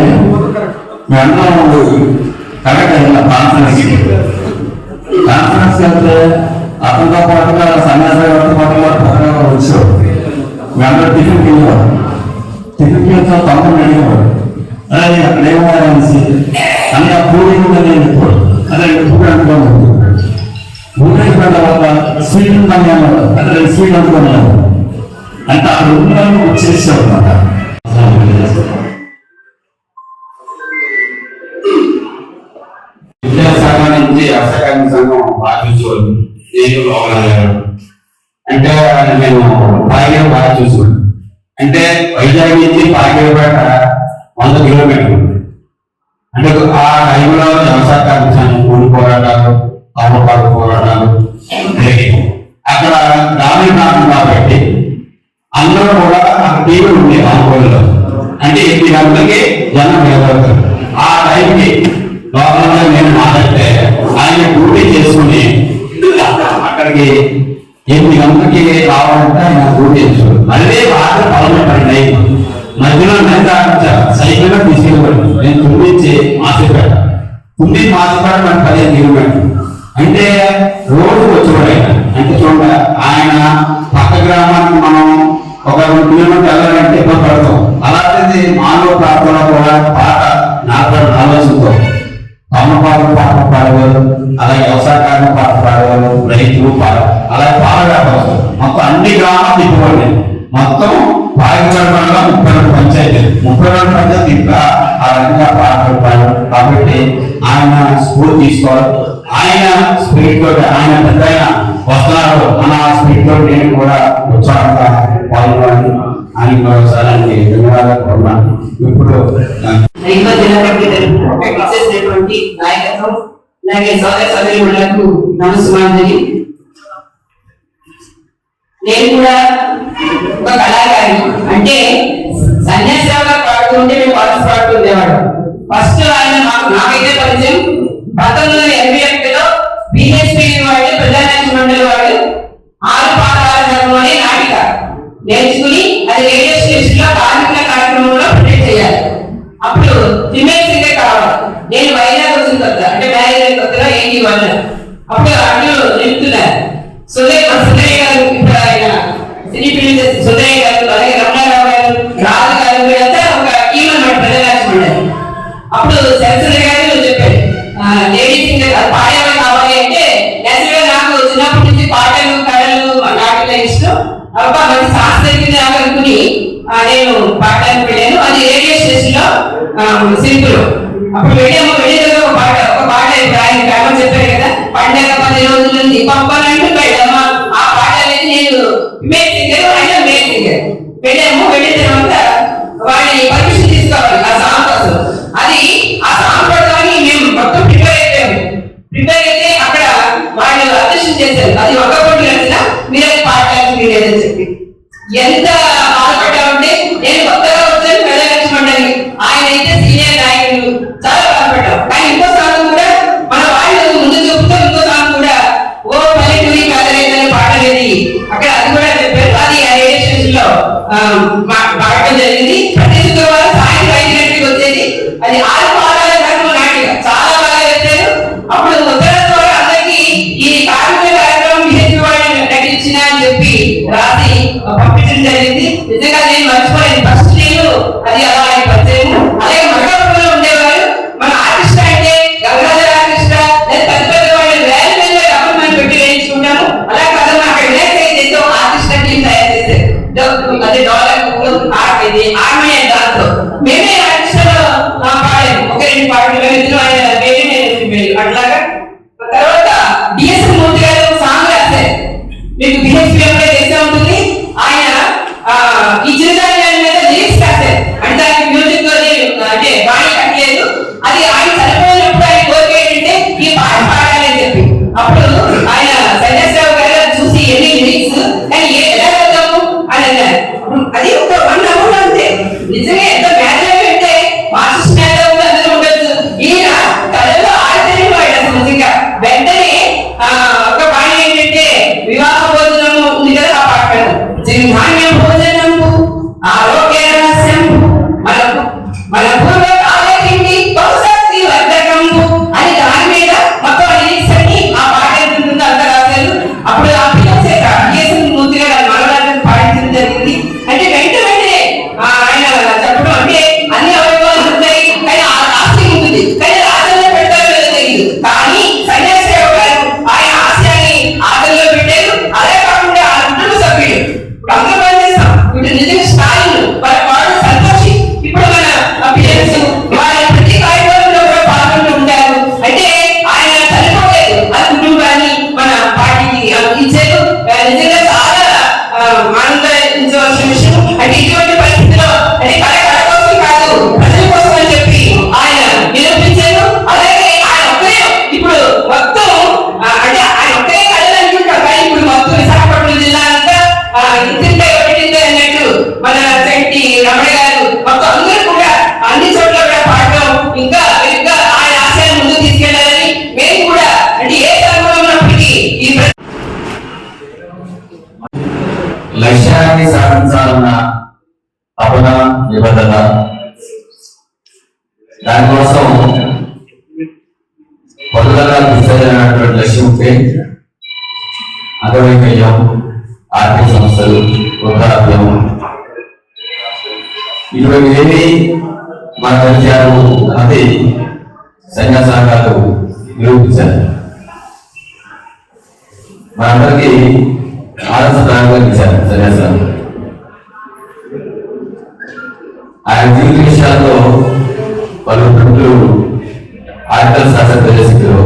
మేమందరం కరెక్ట్ అయిన కాన్ఫరెన్స్ వెళ్తే అతనితో పాటుగా సన్యాసంతో పాటుగా పక్కన వచ్చారు. మేమందరూ టిఫిన్కి వెళ్ళేవారు. టిఫిన్కి వెళ్తే తమ్ముడిని అడిగేవాడు అదే అక్కడ ఏమనేసి అని ఆ పూడి ఉందని చెప్పాడు. అదే పూడి అనుకోని పూడి అయిపోయిన తర్వాత స్వీట్ ఉందని అన్నాడు. అదే స్వీట్ అనుకున్నాను అంటే అక్కడ ఉందని వచ్చేసాడు అన్నమాట. విద్యాశాఖ నుంచి అసకాని సంఘం బాధించేవాళ్ళు అంటే నేను పాయగడ బాగా చూసుకోండి. అంటే వైజాగ్ నుంచి పాయగడపేట 100 కిలోమీటర్లు. అంటే ఆ టైంలో వ్యవసాయ కార్మికులు కూలి పోరాటాలు అమ్మకాలు పోరాటాలు జరిగాయి. అక్కడ గ్రామీణ ప్రాంతం కాబట్టి అందరూ కూడా అక్కడ టీవీ ఉండే ఆందోళనలో అంటే 8 గంటలకి జనం నిలబడతారు. ఆ టైంకి లోపల నేను మాట్లాడితే ఆయన డ్యూటీ చేసుకుని అక్కడికి 8 గంటలకి రావాలంటే ఆయన డ్యూటీ చేసుకోడు. మళ్ళీ రాత్రి 11 మధ్యలో సైకిల్ తీసుకెళ్ళబడి నేను తుండించి మాసిపేట మాసిపేట 15 కిలోమీటర్లు అంటే రోజు వచ్చేవాడు. అంటే చూడండి ఆయన పక్క గ్రామానికి మనం ఒక 2 కిలోమీటర్లు వెళ్ళాలంటే ఇబ్బంది పడతాం. అలాంటిది మానవ ప్రాంతంలో కూడా పాట నాలుగు ఆలోచనతో అమ్మపాలు పాట పాడేవారు, అలాగే వ్యవసాయకారులు పాట పాడేవారు, రైతులు పాట అలాగే పాల వ్యాపారం మొత్తం అన్ని గ్రామాలు తిప్పబడి మొత్తం పాయగడ 32 పంచాయతీలు 32 పంచాయతీ ఇంకా ఆ రకంగా పాటలు పాడారు. కాబట్టి ఆయన స్ఫూర్తి తీసుకోవాలి. ఆయన స్పిరిట్ తోటి ఆయన పెద్ద వస్తున్నారు మన స్పిరిట్ తోటి నేను కూడా ఉత్సాహంగా పాల్గొనాలి. ఆయన మరోసారి ధన్యవాదాలు కోరుతున్నాను. ఇప్పుడు నాయకత్వం అలాగే సోదర సోదరులకు నమస్కారం. నేను కూడా ఒక కళాకారి అంటే సన్యాసిగా పాడుతుంటే మేము పాడుతుండేవాడు. ఫస్ట్ ఆయన నాకైతే పరిచయం 1981లో బిఎస్పీ వాడు ప్రజానాట్య మండలి వాడు 6 పాఠాలు నాటిక నేర్చుకుని అది రేడియో స్టేషన్ లో కార్మికుల కార్యక్రమంలో ప్రొజెక్ట్ చేయాలి. అప్పుడు ఫిమేల్ సింగర్ కావాలి. నేను వైజాగ్ వచ్చిన కొత్త అంటే మ్యారేజ్ కొత్తలో 81 అప్పుడు అట్లు నిలుపుతున్నారు. సుందరయ్య గారు ఇప్పుడు ఆయన సినీ ఫిల్మ్ సుందరయ్య గారు అలాగే రమణారావు గారు రాజు గారు వీళ్ళంతా ఒక టీం అన్నమాట ప్రజానాట్య మండలి. అప్పుడు శరత్చంద్ర గారు చెప్పారు లేడీ సింగర్ పాడేవాళ్ళు కావాలి అంటే నేచురల్ నాకు చిన్నప్పటి నుంచి పాటలు కళలు నాటకాలు ఇష్టం. అబ్బా మంచి శాస్త్రజ్ఞ అనుకుని నేను పాడడానికి వెళ్ళాను. అది రేడియో స్టేషన్ లో సింపుల్. అప్పుడు వెళ్ళాము. వెళ్ళిన ఒక పాట ఆయన గ్రామం చెప్పారు కదా, పండగ 10 రోజుల నుంచి పంపాలంటూ వెళ్ళాము. ఆ పాట అనేది నేను మేల్ సింగర్, ఆయన మేల్ సింగర్. వెళ్ళాము. వెళ్ళిన తర్వాత వాళ్ళని పర్మిషన్ తీసుకోవాలి ఆ సాంగ్ కోసం. అది ఆ సాంగ్ పడతామని మేము మొత్తం ప్రిపేర్ అయిపోయాము. ప్రిపేర్ అయితే అక్కడ వాళ్ళు అడ్మిషన్ చేశారు. అది ఒక కోటి వచ్చిన మీరు అది పాడడానికి వీలేదని చెప్పి ఎంత బాధపడ్డామంటే, నేను కొత్తగా వచ్చాను వెళ్ళగలిచమంటాను. ఆయన అయితే సీనియర్ నాయకులు, చాలా బాధపడ్డాం. కానీ ఇంకో సాంగ్ కూడా మన వాళ్ళు ముందు చూపుతూ ఇంకో సాంగ్ కూడా ఓ పల్లెటూరి కాదలేదని పాట అనేది అక్కడ అది కూడా చెప్పారు. అది ఆ రేడియో స్టేషన్ లో పాడటం జరిగింది. ప్రతి శుక్రవారం సాయంత్రం 5 గంటలకు వచ్చేది. అది 6 పాదాల కార్యక్రమం నాటిక చాలా బాగా చెప్పారు. అప్పుడు ఉత్తరాల ద్వారా అందరికీ ఈ కార్మిక కార్యక్రమం బిహెచ్ వాళ్ళని నటించిన అని చెప్పి రాసి పంపించడం జరిగింది. నిజంగా నేను మర్చిపోయాను. ఫస్ట్ నేను అది అలా ఆయన పరిచయం. అలాగే మరొకలో ఉండేవారు మన ఆర్టిస్ట్ అంటే గంగాధర ఆర్టిస్ట్ పెద్ద పెద్ద వాళ్ళు వేల వేల డబ్బులు మనం పెట్టి వేయించుకుంటాము. అలా కాదమ్మా, అక్కడ వినాయక అయితే ఒక ఆర్టిస్ట్ టీం తయారు చేశారు. అదే డాలర్ ఆర్మీ దాంట్లో మేమే ఆర్టిస్ట్ పాడాము. ఒక 2 పాటలు ఇద్దరు ఆయన వేరే అట్లాగా. తర్వాత డిఎస్ఎం మూర్తి గారు సాంగ్ రాశారు. మీకు బిహెచ్పి చేసే ఉంటుంది. ఆయన ఈ చిరుదాని మీద లిరిక్స్ రాశారు. అంటే దానికి మ్యూజిక్ అంటే బాణి కట్టలేదు. అది ఆయన చనిపోయినప్పుడు ఆయన కోరిక ఏంటంటే ఈ పాట పాడాలి అని చెప్పి. అప్పుడు ఆయన సన్యాసరావు గారు చూసి ఎన్ని లిరిక్స్ కానీ ఎలా వెళ్తాము అని అన్నారు. అది ఒక 1 అవర్ అంతే. నిజంగా ఎంత మ్యాటర్ అంటే మాస్టర్స్ మ్యాటర్ అందరూ ఉండొచ్చు. ఈయన కళలో ఆశ్చర్యం వాడు అసలు నిజంగా. వెంటనే ఒక పాట ఏంటంటే వివాహ భోజనము ఉంది కదా, ఆ పాట ధాన్య భోజనము ఆరోగ్య రహస్యం మన పూర్వ ఆలోచించి బహుశక్తి వర్ధకంపు అని దాని మీద మొత్తం లిరిక్స్ అని ఆ పాట ఎంతుంటుందో అంత రాశారు. అప్పుడు ఆ ఫిలిమ్స్ మూర్తి గారు మనోరాజు పాడించడం జరిగింది. అంటే వెంటనే ఆయన చెప్పడం అంటే అన్ని అవయవాలు ఉంటాయి కానీ ఆ ఆస్తి ఉంటుంది, కానీ ఆచరణ పెడతారో లేదో తెలియదు. కానీ సన్యాసరావు గారు ఆయన ఆశయాన్ని ఆచరణలో పెట్టారు. అదే కాకుండా ఆ కుటుంబ సభ్యులు ఇప్పుడు అందరూ పనిచేస్తాం. ఇప్పుడు నిజంగా స్టాయిల్ వాళ్ళ వాడు సంతోషి ఇప్పుడు మన అభ్యర్థి వాళ్ళ ప్రతి కార్యక్రమంలో కూడా పాల్గొంటూ ఉంటారు. అంటే ఆయన చనిపోలేదు, ఆ కుటుంబాన్ని మన పార్టీకి ఇచ్చారు. నిజంగా చాలా ఆనందించవలసిన విషయం. అంటే ఇటువంటి పరిస్థితిలో అంటే కళ కోసం కాదు ప్రజల కోసం అని చెప్పి ఆయన నిరూపించారు. అలాగే ఆయన ఒక్కరే ఇప్పుడు మొత్తం అంటే ఆయన ఒక్కరే కళలు అనుకుంటారు కానీ ఇప్పుడు మొత్తం విశాఖపట్నం జిల్లా అంతా ఇంటింటే ఒకటింటే అన్నట్టు మన శెట్టి రమణ గారు మొత్తం అందరూ కూడా అన్ని చోట్ల కూడా పాడటం ఇంకా ఇంకా ఆయన ఆశయాన్ని ముందుకు తీసుకెళ్లాలని మేము కూడా అంటే ఏ సంఘంలో ఉన్నప్పటికీ ఈ లక్ష్యాన్ని సాధించాలన్న తపన నిబద్ధత, దానికోసం పదులుగా దిశైనటువంటి లక్ష్యం ఉంటే అంగవైకల్యం, ఆర్థిక సమస్యలు, వృద్ధాప్యం ఇటువంటి ఏమి మన పరిచయాలు అన్నది సన్యాసాలు నిరూపించారు. మనందరికీ ఆదర్శప్రాయంగా ఇచ్చారు సన్యాసాలు. ఆయన జీవిత విషయాల్లో పలు ప్రముఖులు ఆర్టికల్ శాస్త్ర ప్రదర్శకులు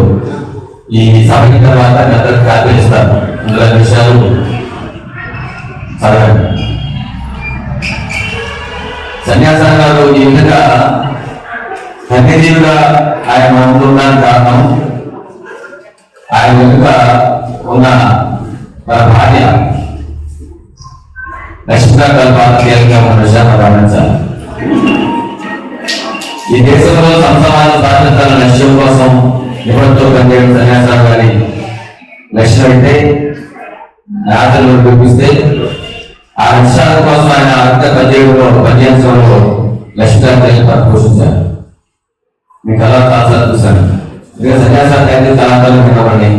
ఈ సభకి తర్వాత అందరికి కార్యక్రమిస్తారు. అందులో విషయాలు చదవండి. సన్యాసాలు ఈ విధంగా ధన్యజీవిగా ఆయన ఉండడానికి కారణం ఆయన వెనుక ఉన్న మన భార్య లక్ష్మీగా కల్పాత్మీయంగా ఉన్న విషయాన్ని గమనించాలి. ఈ దేశంలో సమాజ బాధ్యతల లక్ష్యం కోసం నిపుణులతో పనిచేయడం సన్యాసాలు గారి లక్ష్యం అయితే ఆచరణలు చూపిస్తే ఆ లక్ష్యాల కోసం ఆయన అర్థ పనిచేయడంలో లక్ష్యాన్ని పోషించారు. మీకు అలా చాలా చూశాను. ఇక సన్యాసాలు అయితే చాలా విన్నవాడిని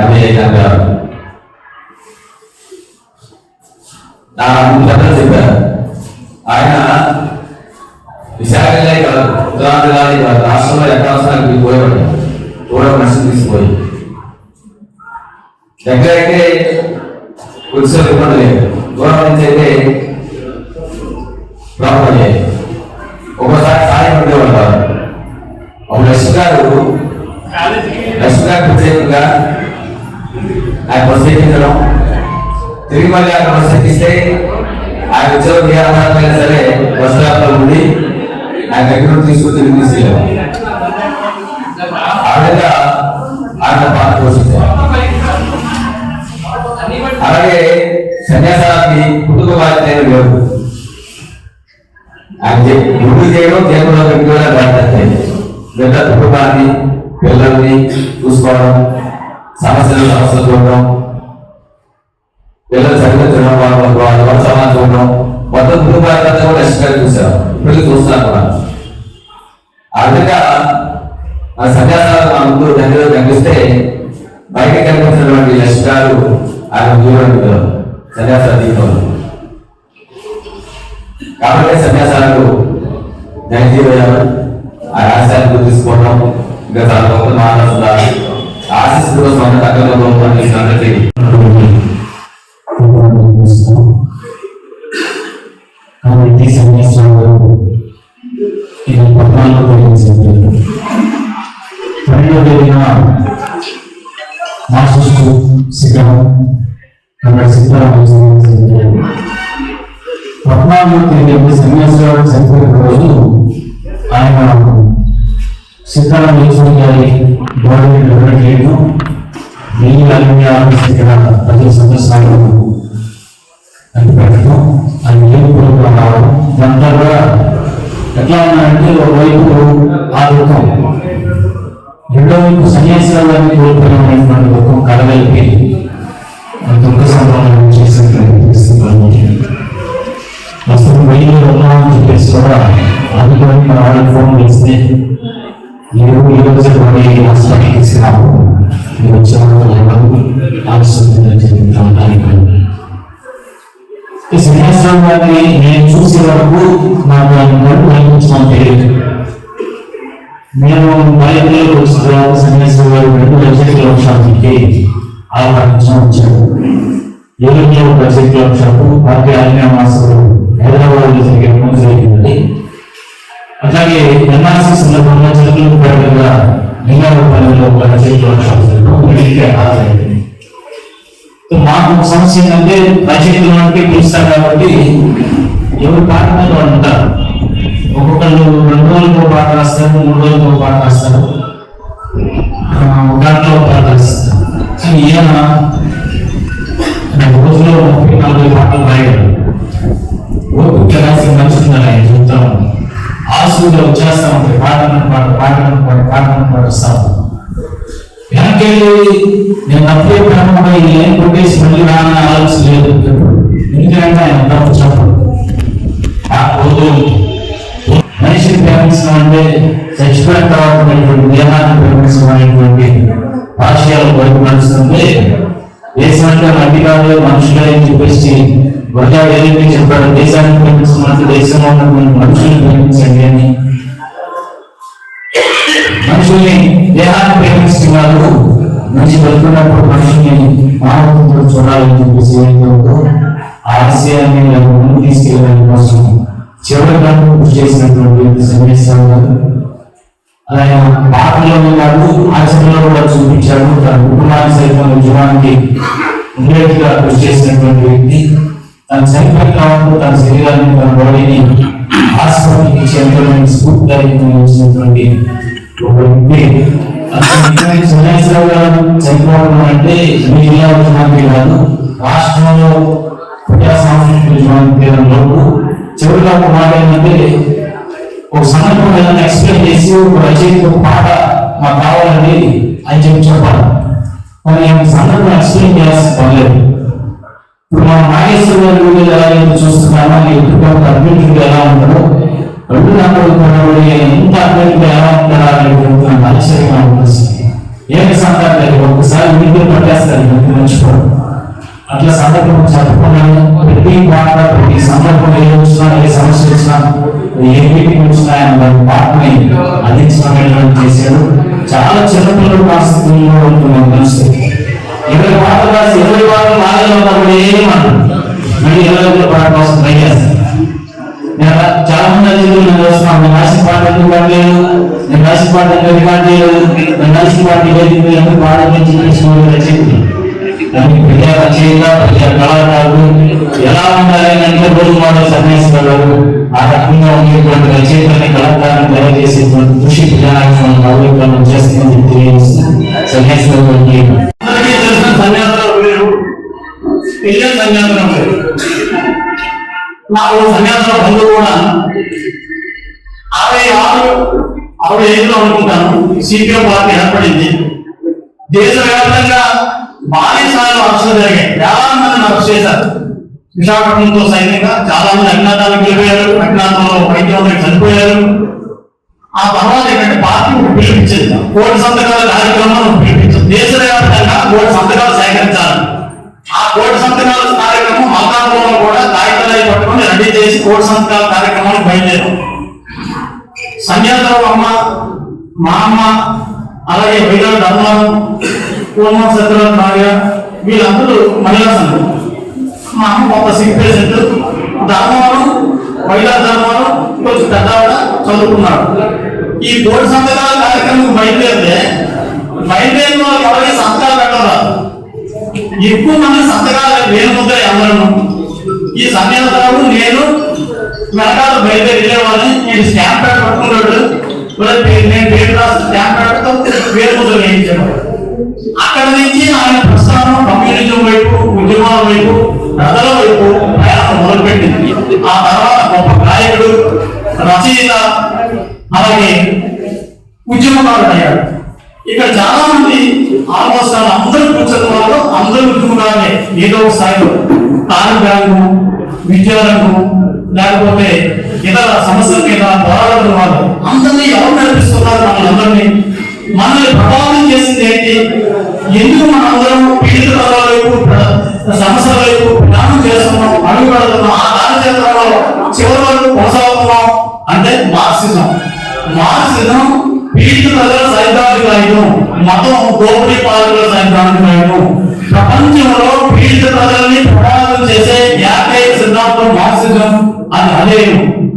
ఎమ్మెల్యే గారు నా పెద్దలు చెప్పారు. ఆయన విశాఖలే కాదు, ఉత్తరాంధ్రగానే కాదు, రాష్ట్రంలో ఎక్కడ పోయేవాడు కూడా మనిషిని తీసిపోయి దగ్గర అయితే కొద్దిసేపు ఇబ్బంది లేదు. దూరం నుంచి అయితే మళ్ళీ అక్కడ వస్తే ఆయన ఉద్యోగం ఏ ఆధారమైనా సరే వస్త్రాల్లో ఉండి ఆయన దగ్గర తీసుకుని తిరిగి తీసుకెళ్ళాము. ఆ విధంగా ఆయన పాత్ర పోషించారు. అలాగే సన్యాసానికి కుటుంబ బాధ్యత లేవు. ఆయన గుడి చేయడం దేవుడు కూడా బాధ్యత. బిడ్డ కుటుంబాన్ని పిల్లల్ని చూసుకోవడం, సమస్యలు చూడడం, పిల్లలు చదివించడం, వాళ్ళ సమాజం చూడడం, మొత్తం కుటుంబాన్ని కూడా ఇష్టంగా చూశారు. ఇప్పటికీ చూస్తున్నారు కూడా. ఆ విధంగా ఆ సన్యాసాలు మా ముందు దగ్గర కనిపిస్తే బయట కనిపించినటువంటి లక్ష్యాలు ఆయన దూరంలో సన్యాసాలు తీసుకోవాలి. కాబట్టి సన్యాసాలకు జనజీవయాలు ఆ ఆశయాలను తీసుకోవడం ఇంకా చాలా గొప్ప మాట్లాడుతున్నారు. ఆశిస్తున్న సొంత తగ్గలో అందరికీ కాబట్టి సన్యాసాలు ఇది పట్టణాల్లో జరిగింది. 12వ తేదీన మాస్టర్స్ శిఖరం పట్టణాల్లో తిరిగి సన్యాసాలు చనిపోయిన రోజు ఆయన శిఖరం వేసుకుని గారి గోడని నిలబెట్టలేదు. 1056 శిఖర ప్రజల సందర్శనాలను అని పెట్టడం, ఆయన ఏడుపులకు రావడం ఇదంతా కూడా ఎట్లా ఉన్నాయంటే ఒకవైపు ఆ దుఃఖం, రెండో వైపు సన్యాసాలని కోల్పోయినటువంటి దుఃఖం కలగలిపి దుఃఖ సంభావన చేసినటువంటి పరిస్థితులు ప్రస్తుతం వెయ్యి ఉన్నామని చెప్పేసి కూడా అందుకని మన వాళ్ళకి ఫోన్ చేస్తే ఈ రోజు హాస్పిటల్కి తీసుకురాము, మీరు వచ్చే ఆలోచన చెప్పి సన్యాసం గారిని నేను చూసే వరకు నాకు ఆయన గడుపు అనిపించడం తెలియదు. నేను బయటలోకి వచ్చిన తర్వాత సన్యాసం గారు 2 లక్షల వర్షాలకి ఆహ్వానించడం వచ్చాడు. 7 లక్షల వర్షాలు పార్టీ ఆజ్ఞా మాసాలు హైదరాబాద్లో జరిగే ముందు జరిగింది. అట్లాగే ఎన్ఆర్సీ సందర్భంగా చెరుకులకు పడగా లింగారపల్లిలో 1 లక్షల వర్షాలు హాజరైంది. మాకు సమస్య ఏంటంటే రచయితలకి పిలుస్తారు కాబట్టి ఎవరు పాట మీద వాళ్ళు ఉంటారు. ఒక్కొక్కళ్ళు 2 రోజులకు పాట రాస్తారు, 3 రోజులకు పాట రాస్తారు, దాంట్లో పాట రాస్తారు. కానీ ఈయన రోజులో 34 పాటలు రాయడం ఓపిక రాసి మనుషులు ఆయన చెప్తాం. ఆసుగా వచ్చేస్తా ఉంటాయి, పాటను వస్తాం. వెనకెళ్ళి నేను తప్పే ప్రారంభమై ఏం కొట్టేసి మళ్ళీ రాని ఆలోచన లేదు. ఎందుకంటే ఆయన తప్పు చెప్పడు. ఆ రోజు మనిషిని ప్రేమించడం అంటే చచ్చిపోయిన తర్వాత దేహాన్ని ప్రేమించడం అనేటువంటి ఆశయాలు బయట నడుస్తుంది. దేశం అంటే మట్టి కాదు మనుషులే అని చెప్పేసి గురజాడు ఏదైతే చెప్పాడు, దేశాన్ని ప్రేమించమంటే దేశంలో ఉన్నటువంటి మనుషుల్ని ప్రేమించండి అని. మనుషుల్ని దేహాన్ని ప్రేమిస్తున్నారు, మనిషి బతుకున్నప్పుడు మనుషుల్ని మానవత్వంతో చూడాలని చెప్పేసి ఏదైతే ఆ ఆశయాన్ని ముందు తీసుకెళ్ళడానికి కోసం చివరిగా కృషి చేసినటువంటి సన్యాసాలు గారు ఆయన పాటల్లో కాదు ఆచరణలో కూడా చూపించాడు. తన కుటుంబాన్ని సైతం ఉద్యమానికి ఉండేట్టుగా కృషి చేసినటువంటి వ్యక్తి. తన చనిపోయిన కాలంలో తన శరీరాన్ని, తన బాడీని హాస్పిటల్కి ఇచ్చేంత స్ఫూర్తిదాయకమైనటువంటి ఒక వ్యక్తి. సన్యాసరావు గారు చనిపోవడం అంటే మీ జిల్లా ఉద్యమానికి కాదు, రాష్ట్రంలో ప్రజా సాంస్కృతిక ఉద్యమానికి చివరిగా ఒక మాట ఏంటంటే ఒక సందర్భం ఏదైనా ఎక్స్ప్లెయిన్ చేసి ఒక రచయిత ఒక పాట మాకు కావాలని అని చెప్పాలి. కానీ సందర్భం ఎక్స్ప్లెయిన్ చేయాల్సి పర్లేదు. ఇప్పుడు మనం నాగేశ్వర గారి వీడియో ఎలా చూస్తున్నామో ఎప్పుడు అడ్మిట్గా ఎలా ఉంటారో 2 నెంబర్లు ఎంత అడ్మిట్గా ఎలా ఉంటారా అనేటువంటి ఆశ్చర్యంగా ఉంటుంది. ఏమి సందర్భాలు ఒకసారి వీడియో పట్టేస్తారు, మర్చిపోవడం అట్లా సందర్భం చెప్పకుండా ప్రతి పాట ప్రతి సందర్భం ఏ వచ్చినా ఏ సమస్య వచ్చినా ఏ మీటింగ్ వచ్చినా ఆయన పాటని అందించడం చేశాడు. చాలా చిన్నపిల్లలు పరిస్థితుల్లో ఉంటున్నాం పరిస్థితి. 20 పాటలు రాసి 20 పాటలు బాగా ఉన్నప్పుడు ఏమంటారు, మళ్ళీ 20 పాట కోసం ట్రై చేస్తారు. చాలా మంది అతిథులు నేను చూస్తున్నాను, నేను రాసిన పాట ఎందుకు పడలేదు, నేను రాసిన పాట ఎందుకు రికార్డ్ చేయలేదు, నేను రాసిన పాట ఎందుకు పాడని చెప్పేసి రచయితలు కానీ ప్రజా రచయిత ప్రజా కళాకారులు ఎలా ఉండాలి అంటే రోల్ మోడల్ సన్యాసి గారు ఆ రకంగా ఉండేటువంటి రచయితని కళాకారులను తయారు చేసేటువంటి కృషి ప్రజానాయకులను నవీకరణ చేస్తుందని తెలియజేస్తూ సన్యాసి గారికి అందరికీ తెలిసిన సన్యాసాలు వేరు, తెలియని సన్యాసం వేరు. నాకు సన్యాసం బంధువు కూడా 66 అనుకుంటాను సిపిఎం పార్టీ ఏర్పడింది. దేశవ్యాప్తంగా భారీ స్థాయిలో అరెస్టులు జరిగాయి. చాలా మందిని అరెస్ట్ చేశారు. విశాఖపట్నంతో సైన్యంగా చాలా మంది అజ్ఞాతానికి వెళ్ళిపోయారు, అజ్ఞాతంలో వైద్యంలో చనిపోయారు. ఆ తర్వాత ఏంటంటే పార్టీ పిలిపించింది, 1,00,000 సంతకాల కార్యక్రమం పిలిపించింది. దేశవ్యాప్తంగా 1,00,000 సంతకాలు సేకరించాలి. ఆ 1,00,000 సంతకాల కార్యక్రమం మల్కాపురంలో కూడా కాగితాలు పట్టుకొని రెడీ చేసి 1,00,000 సంతకాల కార్యక్రమానికి బయలుదేరాం. సన్యాసరావు అమ్మ, మా అమ్మ, అలాగే వైరాడు ధర్మానం, పూర్ణ సత్యరాజు నాగ, వీళ్ళందరూ మహిళా సంఘం. మా అమ్మ కొంత సిక్ పేషెంట్, ధర్మానం, వైరాడు ధర్మానం కొంచెం పెద్దవాడ చదువుకున్నాడు. ఈ 1,00,000 సంతకాల కార్యక్రమం బయలుదేరితే బయలుదేరిన వాళ్ళకి ఎవరికి సంతకాలు పెట్టరాదు. ఎక్కువ మంది సంతకాలు వేరుముద్రాయి అందరూ. ఈ సన్యాసరావు నేను వెనకాల బయలుదేరి వెళ్ళేవాళ్ళని, నేను స్టాంప్ ప్యాడ్ పట్టుకున్నాడు, నేను పేరు రాసి స్టాంప్ ప్యాడ్తో వేరుముద్ర వేయించేవాడు. అక్కడ నుంచి ఆయన ప్రస్థానం కమ్యూనిజం వైపు, ఉద్యమాల వైపు, ప్రజల వైపు ప్రయాణం మొదలుపెట్టింది. ఆ తర్వాత గొప్ప గాయకుడు, రచయిత, అలాగే ఉద్యమకారుడు అయ్యాడు. ఇక్కడ చాలా మంది ఆల్మోస్ట్ అందరూ కూర్చున్న వాళ్ళు అందరూ ఉద్యమకారులే ఏదో స్థాయిలో. కార్మిక రంగం, విద్యారంగం, లేకపోతే ఇతర సమస్యల మీద పోరాడుతున్న వాళ్ళు అందరినీ ఎవరు నడిపిస్తున్నారు? మనందరినీ మనల్ని ప్రభావితం చేసింది ఏంటి? ఎందుకు మనందరం పీడిత పదాల వైపు, సమస్యల వైపు ప్రయాణం చేస్తున్నాం, అడుగు పెడుతున్నాం, ఆ కార్యక్షేత్రంలో చివరి వరకు కొనసాగుతున్నాం అంటే మార్క్సిజం. మార్క్సిజం పీడిత ప్రజల సైద్ధాంతిక ఆయుధం, మతం దోపిడీ పాలకుల సైద్ధాంతిక ఆయుధం. ప్రపంచంలో పీడిత ప్రజల్ని ప్రభావితం చేసే ఏకైక సిద్ధాంతం మార్క్సిజం. అది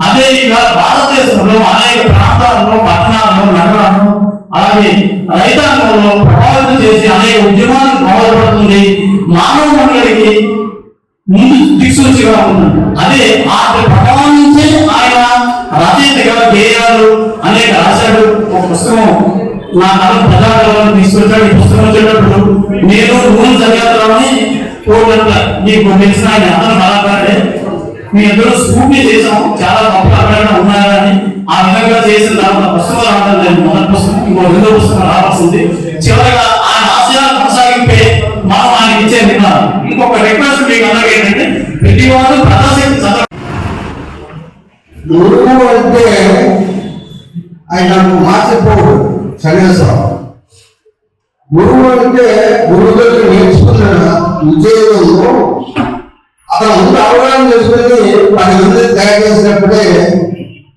అదే ఇక భారతదేశంలో అనేక ప్రాంతాల్లో, పట్టణాల్లో, నగరాల్లో, అలాగే రైతాంగంలో ప్రభావితం చేసి అనేక ఉద్యమాలకు మొదలుపడుతుంది. మానవ మండలికి ముందు దిక్సూచిగా ఉంటుంది. అదే ఆ ప్రభావం నుంచే ఆయన రచయితగా గేయాలు అనేక రాశాడు. ఒక పుస్తకం నా కథ ప్రజాకరణ తీసుకొచ్చాడు. ఈ పుస్తకం వచ్చేటప్పుడు నేను నూనె సన్యాసరావుని నీకు తెలిసిన ఆయన అతను కళాకారుడే, మీ ఇద్దరు స్ఫూర్తి చేసాం, చాలా గొప్ప అక్కడ ఉన్నాయని ఆ విధంగా చేసిన తర్వాత పుస్తకం రావడం లేదు. మొదటి పుస్తకం, ఇంకో రెండో పుస్తకం రావాల్సింది. చివరిగా ఆయన ఆశయాలు కొనసాగింపే మనం ఆయనకి ఇచ్చే విధానం. ఇంకొక రిక్వెస్ట్ మీకు అందరికీ ఏంటంటే ప్రతి వారు ప్రజాశక్తి చదవ. గురువు అంటే ఆయన మార్చిపోడు సన్యాసరావు. గురువు అంటే గురువు దగ్గర నేర్చుకున్న విజయంలో అతను ముందు అవగాహన చేసుకుని 10 మంది తయారు చేసినప్పుడే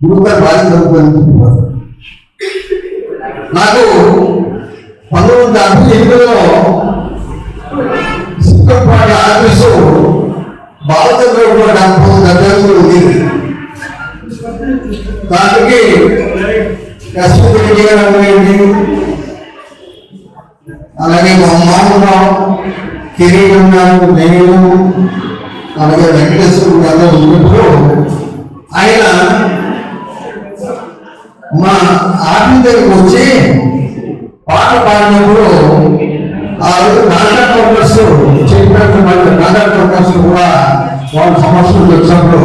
గురువుగా బాధ్యత అనుకుంటున్నారు. నాకు 1968లో సిద్ధపాటి ఆఫీసు బాలచంద్ర దగ్గర ఉంది. దానికి అలాగే బ్రహ్మాండరావు, కిరీటం గారు, నేను, అలాగే వెంకటేశ్వర గారు ఉన్నప్పుడు ఆయన మా ఆఫీస్ దగ్గరికి వచ్చి పాట పాడినప్పుడు ఆ రోజు నాటక వర్కర్స్ చెప్పినట్టు నాటక వర్కర్స్ కూడా వాళ్ళ సమస్యలు వచ్చినప్పుడు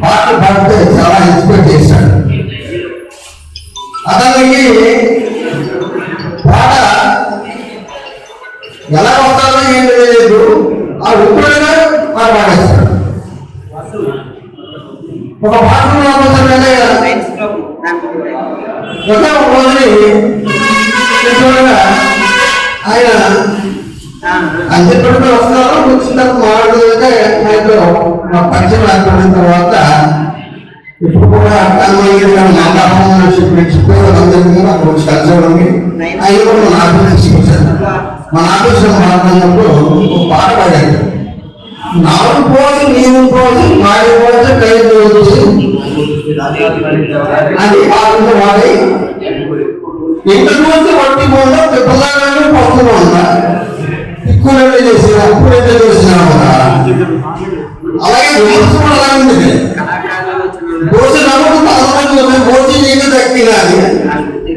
పాట పాడితే చాలా ఇన్స్పైర్ చేశాడు. అతనికి పాట ఎలా వస్తారో ఏం తెలియదు, ఆ ఉప్పుడుగా పాడేస్తాడు. ఒక పాటలో ఒక రోజుని ఆయన అంచెపెట్టుకుని వస్తున్నారు. వచ్చిన మాట్లాడుతుంటే ఆయనతో పరిచయం ఏర్పడిన తర్వాత ఇప్పుడు కూడా మాట్లాడాలని చెప్పేవాళ్ళందరికీ నాకు వచ్చి కలిసేవాళ్ళని ఆయన కూడా మన ఆఫీస్ తీసుకొచ్చారు. మన ఆఫీసులో మాట్లాడినప్పుడు ఒక పాట పాడాడు. నాలుగు పోసి నీరు పోసి మాడి పోసి ఖైదు వచ్చి అది పాటలు వాడి ఇంటి పోతే వట్టి పోదా పిల్లలు పడుతూ ఉన్నా ఎక్కువ చేసిన అప్పుడు చేసిన అలాగే విమర్శ కూడా అలాగే ఉంది. దోష నమ్మకం తలమంది దోషి నీకు దక్కినాది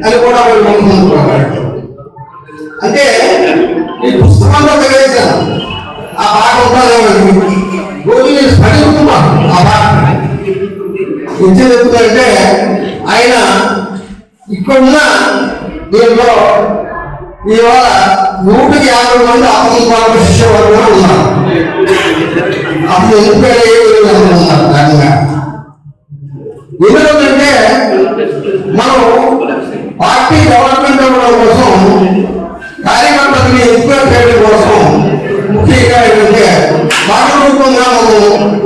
అని కూడా వాళ్ళు నమ్ముకుంటున్నారు. అంటే ఈ పుస్తకంలో తెలియజేశాను ఆ పాట ఉండాలి రోజు నేను స్మరిస్తున్నాను. ఆ పాట ఎందుకు చెప్తుందంటే ఆయన ఇక్కడున్న దీంట్లో ఇవాళ 150 మంది అపంపాల శిష్యవర్గం ఉన్నారు. అప్పుడు ఎందుకంటే ఉన్నారు కారణంగా ఎందుకంటే మనం పార్టీ డెవలప్మెంట్ అవ్వడం కోసం కార్యకర్తలని ఎక్కువ చేయడం కోసం ముఖ్యంగా ఏంటంటే భాగరూపంగా మనం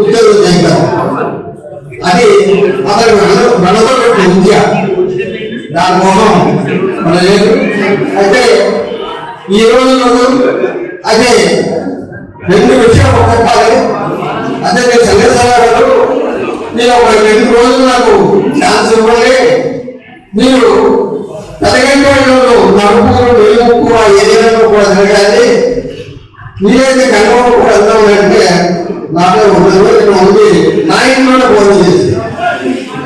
ఉద్యోగం చేద్దాం. అది అతను వెనకబెట్టిన విద్య. దానికోసం మన లేదు. అయితే ఈ రోజు అదే 2 విషయాలు చెప్పాలి. అదే నేను సందేశాలు నేను ఒక 2 రోజులు నాకు ఛాన్స్ ఇవ్వండి. మీరు పెద్దగంటే నడుపు వెలుగుకు ఆ ఏరియాలో కూడా తిరగాలి. మీరైతే కన్నుకు కూడా వెళ్దాం అంటే నాతో ఉంది. నా ఇంట్లోనే భోజనం చేసి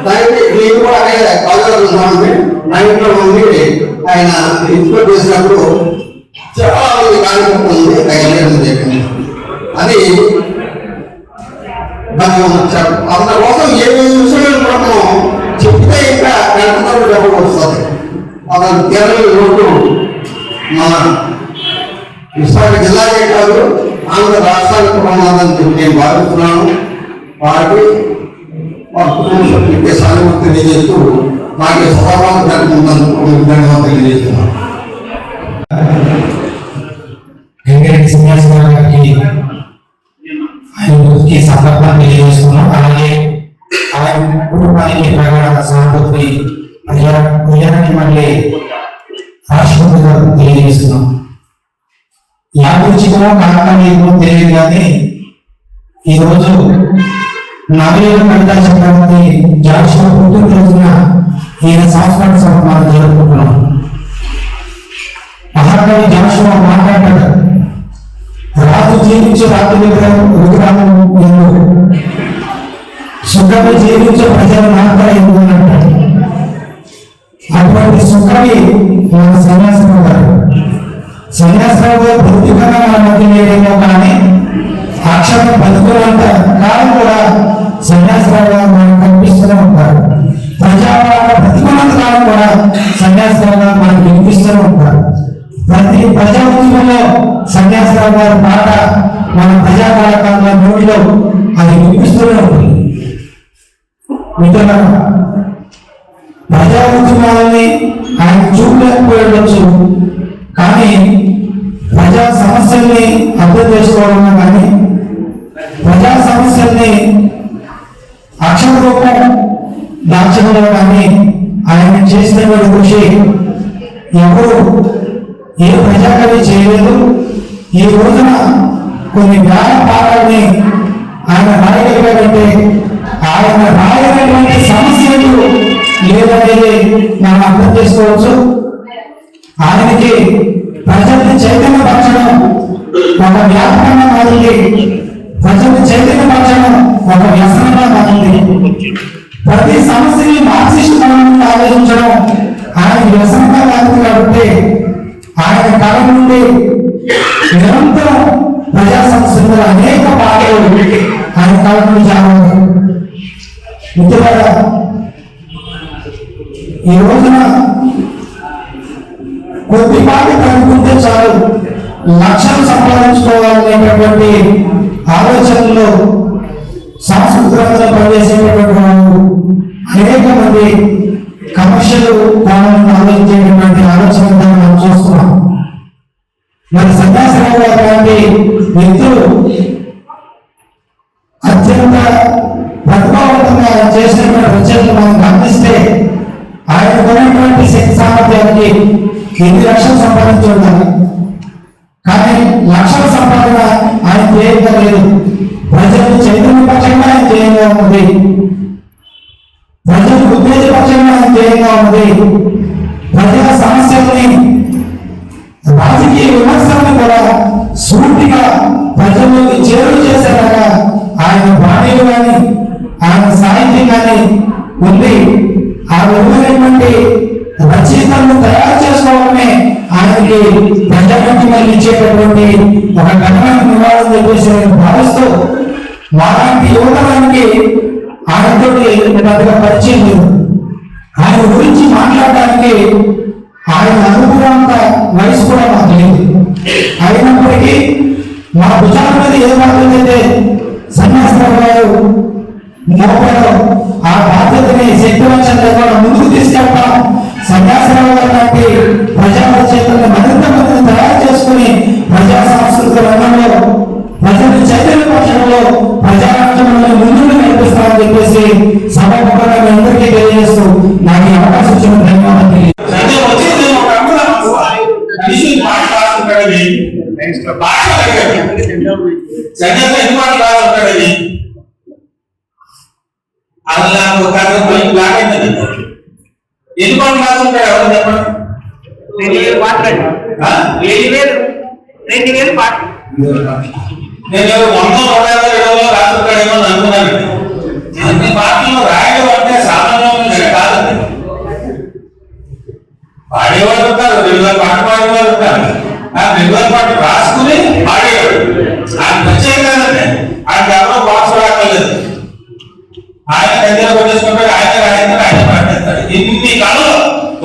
దానికి నేను కూడా అక్కడ కాలేజీ నా ఇంట్లో ఉండి ఆయన ఇన్స్పెక్ట్ చేసినప్పుడు చాలా మంది కార్యక్రమం ఉంది ఆయన చెప్పింది. అది అంత కోసం ఏ విషయాలు మనం చెప్తే ఇంకా గంటతో డబ్బులు వస్తుంది. అతను కేరళ రోడ్డు మన విశాఖ జిల్లాకే కాదు ఆంధ్ర రాష్ట్రానికి ప్రమాదం చెప్పి నేను భావిస్తున్నాను. వారికి మా కుటుంబ సభ్యులకి సానుభూతి తెలియజేస్తూ నాకు సభావాలు జరుగుతున్నందుకు ధన్యవాదాలు తెలియజేస్తున్నాను. వెంకటరెడ్డి శ్రీనివాసరావు గారికి ఆయన సందర్భాన్ని తెలియజేస్తున్నాం. అలాగే ఆయన కుటుంబానికి ప్రగాఢ సానుభూతి ప్రజానికి మళ్ళీ రాష్ట్రపతి గారు తెలియజేస్తున్నాం. యాదృచ్ఛికమో కారణమేమో తెలియదు కానీ ఈరోజు నవీన కవితా చక్రవర్తి జాషువా పుట్టినరోజున ఈయన సంస్మరణ సభ మనం జరుపుకుంటున్నాం. మహాకవి జాషువా మాట్లాడాడు, రాజు జీవించే రాజు విగ్రహం ఎందుకు, సుఖమి జీవించే ప్రజలు మాత్రం ఎందుకు అంటాడు. అటువంటి సుఖమి మన సన్యాసరావు గారు. సన్యాసరావు గారు భౌతికంగా మన మధ్య లేదేమో కానీ అక్షరం బతుకులంత కాలం కూడా సన్యాసరావు గారు మనకు కనిపిస్తూనే ఉంటారు. ప్రజాపాలన బతుకున్నంత కాలం కూడా సన్యాసరావు గారు మనకు వినిపిస్తూనే ఉంటారు. ప్రతి ప్రజా ఉద్యమంలో సన్యాసరావు గారి మాట మన ప్రజా కళాకారుల నోటిలో అది వినిపిస్తూనే ఉంటుంది. మిత్రులారా, ప్రజా ఉద్యమాలని ఆయన చూడలేకపోయవచ్చు కానీ ప్రజా సమస్యల్ని అర్థం చేసుకోవడంలో కానీ ప్రజా సమస్యల్ని అక్షర రూపం దాచడంలో కానీ ఆయన చేసిన కృషి ఎవరు ఏ ప్రజాకవి చేయలేదు. ఈ రోజున కొన్ని జ్ఞాన పాఠాలని ఆయన రాయగలిగారంటే ఆయన రాయగలిగినటువంటి సమస్యలు లేదనేది మనం అర్థం చేసుకోవచ్చు. ఆయనకి ప్రజల్ని చైతన్యపరచడం ఒక వ్యాపకంగా మారింది. ప్రజల్ని చైతన్యపరచడం ఒక వ్యసనంగా మారింది. ప్రతి సమస్యని మార్క్సిస్ట్ కోణంలో ఆలోచించడం ఆయన వ్యసనంగా మారింది. కాబట్టి ఆయన కాలం నుండి నిరంతరం ప్రజా సమస్యలు అనేక పాటలు ఆయన కాలం నుండి చాలా మిత్రులారా, ఈ రోజున కొద్దిపాటి కనుక్కుంటే చాలు లక్షలు సంపాదించుకోవాలనేటటువంటి ఆలోచనలో సాంస్కృతిక రంగంలో పనిచేసేటటువంటి వాళ్ళు అనేక మంది కమర్షియల్ కోణంలో ఆలోచించేటటువంటి ఆలోచన మనం చూస్తున్నాం. మరి సన్యాసరావు గారు లాంటి వ్యక్తులు అత్యంత ప్రతిభావంతంగా చేసినటువంటి రచనలు మనం గమనిస్తే ఆయన కొన్నటువంటి శక్తి సామర్థ్యానికి 8 లక్షలు సంపాదించి ఉండాలి. కానీ లక్షల సంపాదన ఆయన చేయంగా లేదు. ప్రజలకు చైతన్యపక్షంగా ఆయన చేయంగా ఉన్నది. ప్రజలకు ఉత్తేజపక్షంగా ఆయన చేయంగా ఉన్నది. ప్రజల సమస్యల్ని రాజకీయ విమర్శలను కూడా సూటిగా ప్రజల్లోకి చేరువ చేసేలాగా ఆయన బాణీలు కానీ ఆయన సాహిత్యం కానీ ఉంది. ఆ విధమైనటువంటి రచయితలను తయారు చేసుకోవడమే ఆయనకి ప్రజానికి మళ్ళీ ఇచ్చేటటువంటి ఒక ఘనమైన నివాళులు చెప్పేసి నేను భావిస్తూ, వారానికి యువతరానికి ఆయనతో పెద్దగా పరిచయం లేదు. ఆయన గురించి మాట్లాడడానికి ఆయన అనుభవంత వయసు కూడా మాకు లేదు. అయినప్పటికీ మా భుజాల మీద ఏ బాధ్యత సన్యాసరావు గారు మోపడం, ఆ బాధ్యతని శక్తివంచంగా ముందుకు తీసుకెళ్తాం. సన్యాసరావు గారు లాంటి ప్రజా రచయితలను మరింత మందిని తయారు చేసుకుని ప్రజా సాంస్కృతిక రంగంలో ప్రజలను చైతన్యపరచడంలో ప్రజారాజ్యంలో ముందుకు నడిపిస్తామని చెప్పేసి సభాముఖంగా మీ అందరికీ తెలియజేస్తూ నాకు ఈ అవకాశం ఇచ్చిన ధన్యవాదాలు తెలియజేస్తాను. సంజయ్ వచ్చేది ఒక అమ్మ మనిషి పాట రాస్తుంటాడని పాట సంజయ్ ఎన్ని పాటలు రాస్తుంటాడని అలా ఒక బ్లాక్ అయిందని ఎన్ని పాటలు రాస్తుంటాడు ఎవరు చెప్పండి? 2000 పాటలు. 2000 పాటలు. నేను 100-150 రాస్తుంటాడేమో అని అనుకున్నాను. అన్ని పాటలు రాయడం అంటే సామాన్యమైన విషయం కాదండి. పాడేవాడు ఉంటారు, రెగ్యులర్ పాట పాడేవాడు ఉంటారు. ఆ రెగ్యులర్ పాట రాసుకుని పాడేవాడు ఆయన ప్రత్యేక కాదండి. ఆయనకి ఎవరో బాక్స్ రాకలేదు, ఆయన దగ్గర కొట్టేసుకుంటాడు, ఆయన రాయిస్తాడు, ఆయన పాడేస్తాడు. ఇన్ని కళలు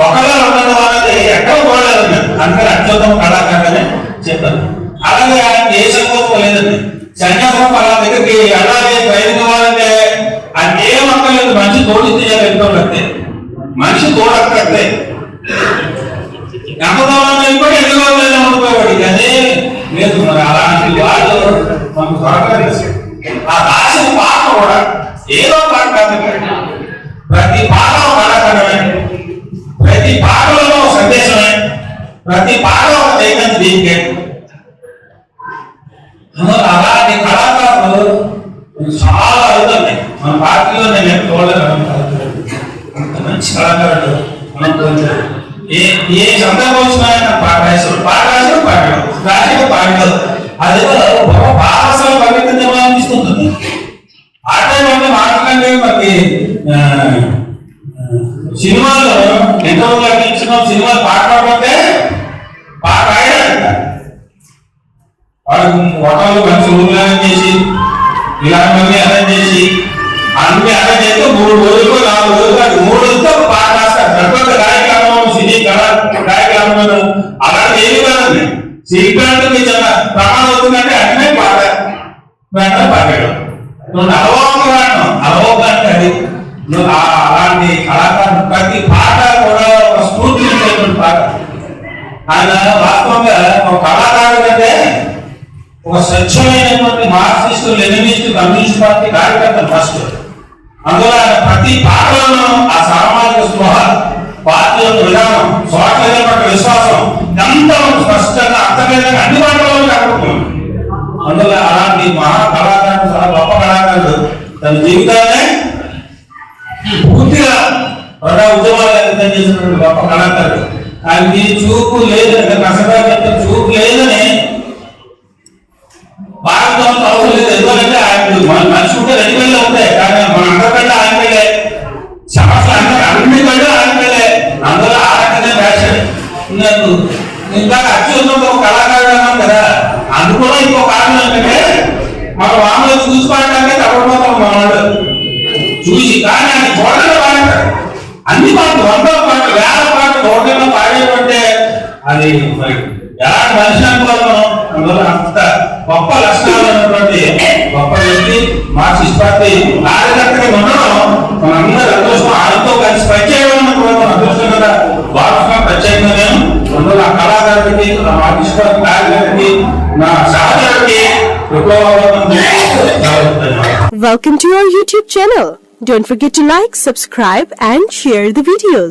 ఒకలా ఉండడం అనేది ఎక్కడ పోలేదు. అందుకని అత్యుత్తమ కళాకారులని చెప్పారు. అలాగే ఆయన ఏ సంకోచం లేదండి. సన్యాసం వాళ్ళ దగ్గరికి అలాగే ట్రైనింగ్ ఇవ్వాలంటే ఆయన ఏం అక్కర్లేదు, మనిషి తోడిస్తే వెళ్తుంటే మనిషి తోడక్కర్లే. ఎంత దూరం వెళ్ళిపోయి ఎన్ని రోజులు ఉండిపోయాడు. అదే లేదు. మరి అలాంటి వాళ్ళు మనకు దొరకలేదు. ఆ రాసిన పాట కూడా ఏదో పాట కాదు, ప్రతి పాట కళాకారమే, ప్రతి పాటలో సందేశమే, ప్రతి పాట ఒక చైతన్య దీనికే. అలాంటి కళాకారులు చాలా అవుతుంది మన పార్టీలో. నేను ఏం చూడలేదు అంత మంచి కళాకారులు మనం ఏ సందర్భం వచ్చినా పాట రాశాడు, పాడలేదు. అదేదో భారతదేశంలో పరిమితం అనిపిస్తుంది. ఆ టైం అంటే మాట్లాడే మనకి సినిమాల్లో ఎంతమంది నటించిన సినిమాలు పాట పాడమంటే పాట రాయడంట. వాడు హోటల్లో మంచి రూమ్లు అరేంజ్ చేసి ఇలాంటివన్నీ అరేంజ్ చేసి అన్ని అరేంజ్ చేస్తే 3 రోజులు 4 రోజులు 3 రోజులతో ఒక పాట రాస్తారు. ప్రతి కార్యక్రమం సినీ కార్యక్రమం అలాంటి ఏమి కాదండి. సినిమాంటే ప్రమాణం అవుతుందంటే అన్నీ పాట వెంటనే పాడాడు. నువ్వు అలవోక అంటే అది నువ్వు అలాంటి కళాకారులు ప్రతి పాట కూడా ఒక స్ఫూర్తి పాట. ఆయన వాస్తవంగా ఒక కళాకారుడు అంటే ఒక స్వచ్ఛమైనటువంటి మార్క్సిస్ట్, లెనినిస్ట్, కమ్యూనిస్ట్ పార్టీ కార్యకర్త ఫస్ట్. అందులో ఆయన ప్రతి పాటలను ఆ సామాజిక స్పృహ, పార్టీ యొక్క విధానం, సోషలిజం యొక్క విశ్వాసం ఎంత స్పష్టంగా అర్థమైనా అన్ని పాటలలో కనపడుతుంది. అందులో అలాంటి మహా కళాకారుడు, చాలా గొప్ప కళాకారుడు తన జీవితాన్ని పూర్తిగా ప్రజా ఉద్యమాలు అంకితం చేసినటువంటి గొప్ప కళాకారుడు. ఆయనకి చూపు లేదని కసగా చెప్తే చూపు లేదని భారతంలో అవసరం లేదు. ఎందుకంటే ఆయన మనిషి ఉంటే 2 వేలు ఉంటాయి, కానీ మన అందరికంటే ఆయన వెళ్ళే సమస్యలు అన్ని కంటే ఆయన వెళ్ళే. అందులో ఆ రకంగా ఫ్యాషన్ ఇంకా అత్యున్నత ఒక కళాకారుడు అన్నాం కదా. అందులో ఇంకో కారణం ఏంటంటే మన వాములు చూసుకోవడానికి తప్పకపోతాం మనవాడు చూసి, కానీ ఆయన చూడగా పాడతాడు. అన్ని పాటలు 100 పాటలు 1000 పాటలు హోటల్లో పాడేటంటే అది ఎలాంటి మనిషి అనుకోవాలి మనం. అందులో అంత గొప్ప లక్షణాలు ఉన్నటువంటి గొప్ప వ్యక్తి, మార్క్సిస్ట్ పార్టీ కార్యకర్తగా ఉండడం మనందరూ అదృష్టం. ఆయనతో కలిసి ప్రత్యేకమైన కూడా మన అదృష్టం కదా భావిస్తున్నాం. ప్రత్యేకంగా నేను అందులో ఆ కళాకారుడికి, నా మార్క్సిస్ట్ పార్టీ కార్యకర్తకి, నా సహచరుడికి Welcome to our YouTube channel. Don't forget to like, subscribe and share the videos.